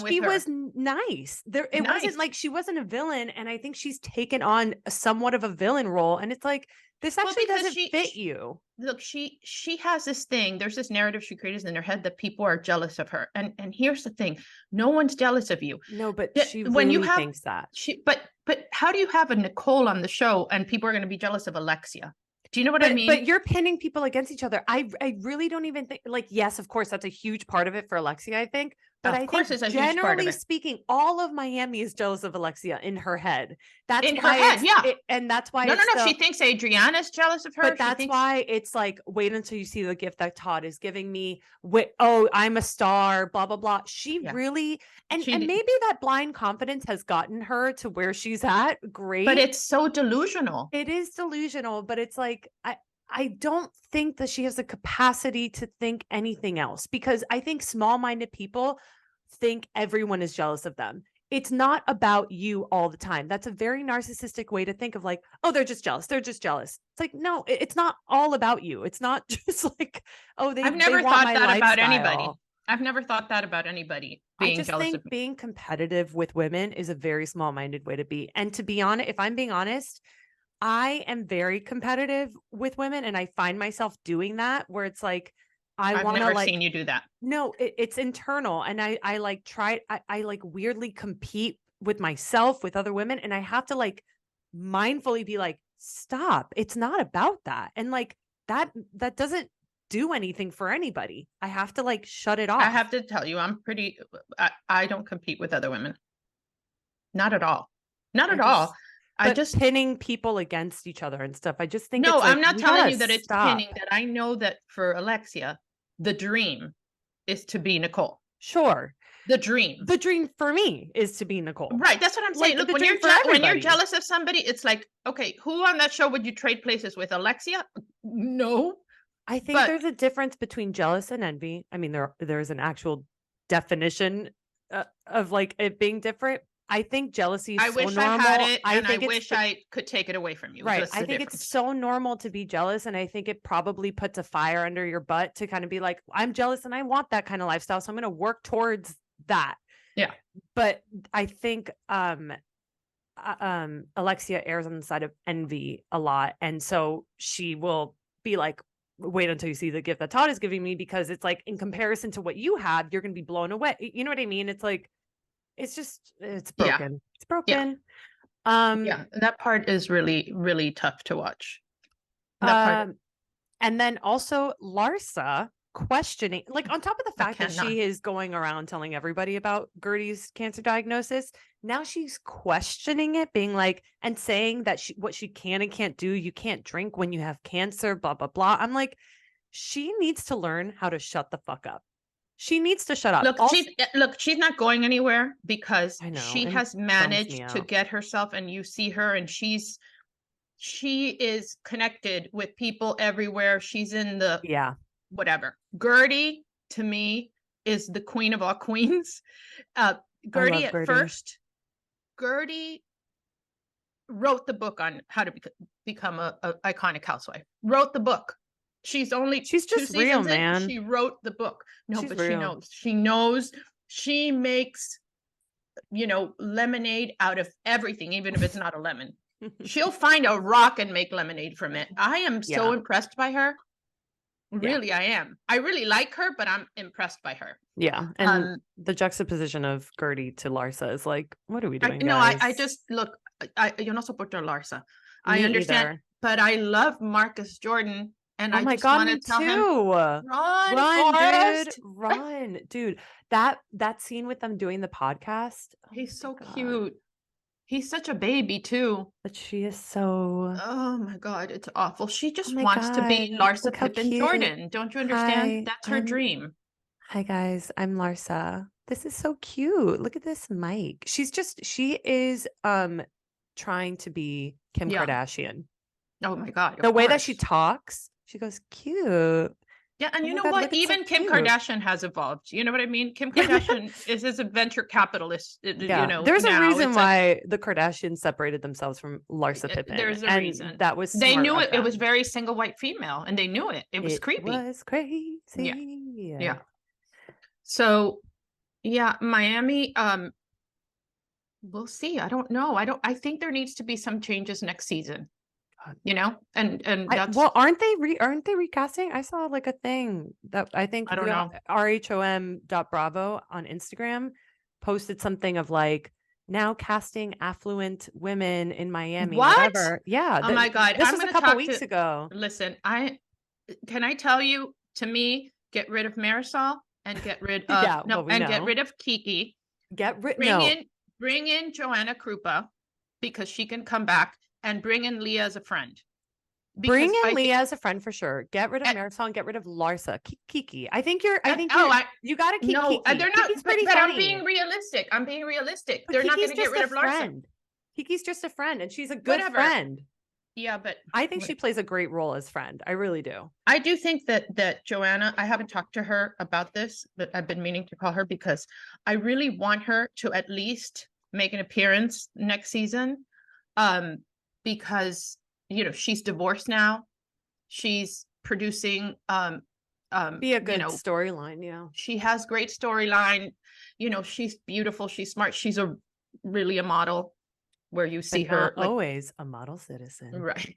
with she her. Was nice. It wasn't like she wasn't a villain, and I think she's taken on somewhat of a villain role, and it's like, this actually doesn't fit you. Look, she has this thing. There's this narrative she created in her head that people are jealous of her, and here's the thing: no one's jealous of you. No, but she really thinks that. But how do you have a Nicole on the show and people are going to be jealous of Alexia? Do you know what I mean? But you're pinning people against each other. I really don't even think, like, yes, of course, that's a huge part of it for Alexia, I think. But I think generally speaking, all of Miami is jealous of Alexia in her head. That's in her head, and that's why. No. She thinks Adriana's jealous of her. But that's why it's like, wait until you see the gift that Todd is giving me. Oh, I'm a star. Blah blah blah. She really, and maybe that blind confidence has gotten her to where she's at. Great, but it's so delusional. It is delusional, but it's like I don't think that she has the capacity to think anything else, because I think small-minded people think everyone is jealous of them. It's not about you all the time. That's a very narcissistic way to think of, like, oh, they're just jealous. They're just jealous. It's like, no, it's not all about you. It's not just like, oh, I've never thought that about anybody. I've never thought that about anybody being jealous. I just think being competitive with women is a very small-minded way to be. And to be honest, if I'm being honest, I am very competitive with women, and I find myself doing that, where it's like, I've never seen you do that. No, it's internal. And I like I like weirdly compete with myself, with other women. And I have to like mindfully be like, stop. It's not about that. And like that doesn't do anything for anybody. I have to like shut it off. I have to tell you, I don't compete with other women. Not at all. Not at all. but just pinning people against each other and stuff. I just think no, it's like, I'm not you telling gotta you that it's stop. pinning. That I know that for Alexia, the dream is to be Nicole. Sure. The dream. The dream for me is to be Nicole. Right. That's what I'm saying. Like, Look, the when dream you're for when you're everybody. jealous of somebody, it's like, okay, who on that show would you trade places with? Alexia? No. I think But- there's a difference between jealous and envy. I mean, there's an actual definition of like it being different. I think jealousy is I so wish normal. I had it, and I think it's wish I could take it away from you. right. That's I the think difference. it's so normal to be jealous, and I think it probably puts a fire under your butt to kind of be like, I'm jealous and I want that kind of lifestyle, so I'm going to work towards that. Yeah. But I think Alexia errs on the side of envy a lot, and so she will be like, wait until you see the gift that Todd is giving me, because it's like, in comparison to what you have, you're going to be blown away. You know what I mean? It's like, it's broken. It's broken. Yeah, that part is really, really tough to watch. That part. And then also Larsa questioning, like, on top of the fact that she is going around telling everybody about Gertie's cancer diagnosis, now she's questioning it, being like, and saying that what she can and can't do, you can't drink when you have cancer, blah, blah, blah. I'm like, she needs to learn how to shut the fuck up. She needs to shut up. Look, she's not going anywhere, because I know, she and has it bums me managed to out. get herself, and you see her, and she is connected with people everywhere. She's in the whatever. Gertie, to me, is the queen of all queens. Gertie at first, Gertie wrote the book on how to become a iconic housewife. Wrote the book. She's just real, man. She wrote the book. No, She's but real. she knows. She makes, lemonade out of everything, even if it's not a lemon. She'll find a rock and make lemonade from it. I am so impressed by her. Really, I am. I really like her, but I'm impressed by her. Yeah. And the juxtaposition of Gertie to Larsa is like, what are we doing, guys? I just look, yo no soporto Larsa. Me I understand, either. but I love Marcus Jordan. And I just want to tell him, run, dude, run, dude. That scene with them doing the podcast. He's so cute. He's such a baby too. But she is so. Oh my God, it's awful. She just wants to be Larsa Pippen Jordan. Don't you understand? That's her dream. Hi guys, I'm Larsa. This is so cute. Look at this mic. She is trying to be Kim Kardashian. Oh my God. The way that she talks. She goes, cute. Yeah, and you know what? Even Kim Kardashian has evolved. You know what I mean? Kim Kardashian is a venture capitalist. There's a reason why the Kardashians separated themselves from Larsa Pippen. There's a reason. That was they knew it. It was very single white female, and they knew it. It was creepy. It was crazy. Yeah. So, yeah, Miami. We'll see. I don't know. I think there needs to be some changes next season. And that's aren't they recasting? I saw like a thing that I think, I don't know, RHOM.bravo on Instagram posted something of like, now casting affluent women in Miami. What? Whatever. Yeah. Oh my God. This was a couple weeks ago. Listen, can I tell you, to me, get rid of Marisol and get rid of get rid of Kiki. Bring in Joanna Krupa, because she can come back. And bring in Leah as a friend. Bring in Leah as a friend for sure. Get rid of Marisol and get rid of Larsa. Kiki. I think you got to keep Kiki. They're not. But I'm being realistic. But they're Kiki's not going to get rid of Larsa. Kiki's just a friend, and she's a good friend. Yeah, but I think she plays a great role as friend. I really do. I do think that Joanna. I haven't talked to her about this, but I've been meaning to call her, because I really want her to at least make an appearance next season. Because she's divorced now, she's producing be a good storyline. She has great storyline. She's beautiful, she's smart, she's really a model, where you see her always a model citizen, right?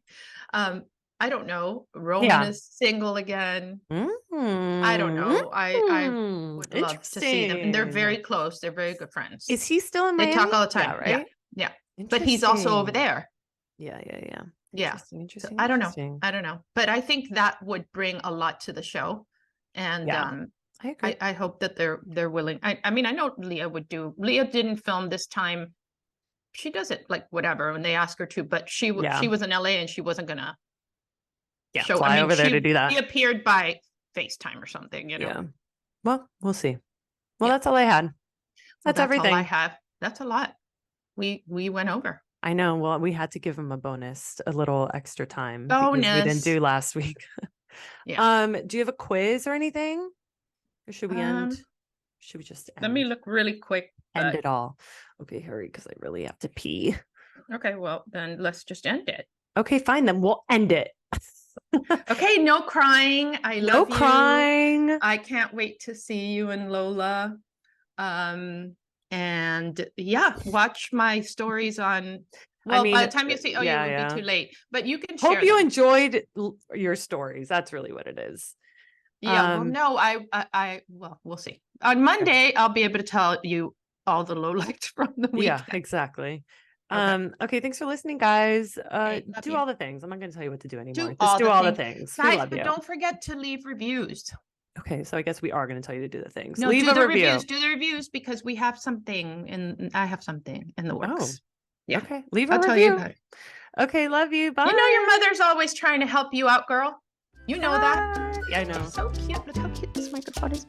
I don't know. Roman is single again. I don't know. I would love to see them, and they're very close. They're very good friends. Is he still in Miami? They talk all the time, right? Yeah. But he's also over there. Yeah. Interesting. I don't know. But I think that would bring a lot to the show. And I agree. I hope that they're willing. I mean, I know Leah would do. Leah didn't film this time she does it like whatever when they ask her to, but she Yeah. was in LA and she wasn't gonna show. fly over there to do that. She appeared by FaceTime or something, you know. Yeah. Well, we'll see. Well, Yeah. that's all I had. Well, That's all everything. I have. That's a lot. We went over. I know. Well, we had to give him a bonus, a little extra time because we didn't Bonus. do last week. Yeah. Do you have a quiz or anything? Or should we end? Should we just Let me look really quick. end it all? Okay, hurry, because I really have to pee. Okay, well then let's just end it. Okay, fine. Then we'll end it. Okay, no crying. I No love you. crying. I can't wait to see you and Lola. And yeah, watch my stories on. Well, I mean, by the time you see, it yeah. would be too late. But you can share Hope you them. enjoyed your stories. That's really what it is. Yeah, well, no, well, we'll see. On Monday, I'll be able to tell you all the lowlights from the week. Yeah, exactly. Okay. Okay, thanks for listening, guys. love Do you. all the things. I'm not going to tell you what to do anymore. Just all do the all the things. things. We Guys, love but you. don't forget to leave reviews. Okay, so I guess we are going to tell you to do the things. No, Leave do a the review. reviews. Do the reviews because we have something, and I have something in the works. Yeah. Okay, leave a I'll tell review. you about it. Okay, love you. Bye. You know your mother's always trying to help you out, girl. You know that. Bye. Yeah, I know. So cute. Look how cute this microphone is.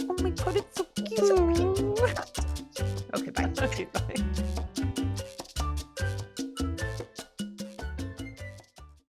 Oh my god, it's so cute. Okay, bye. Okay, bye.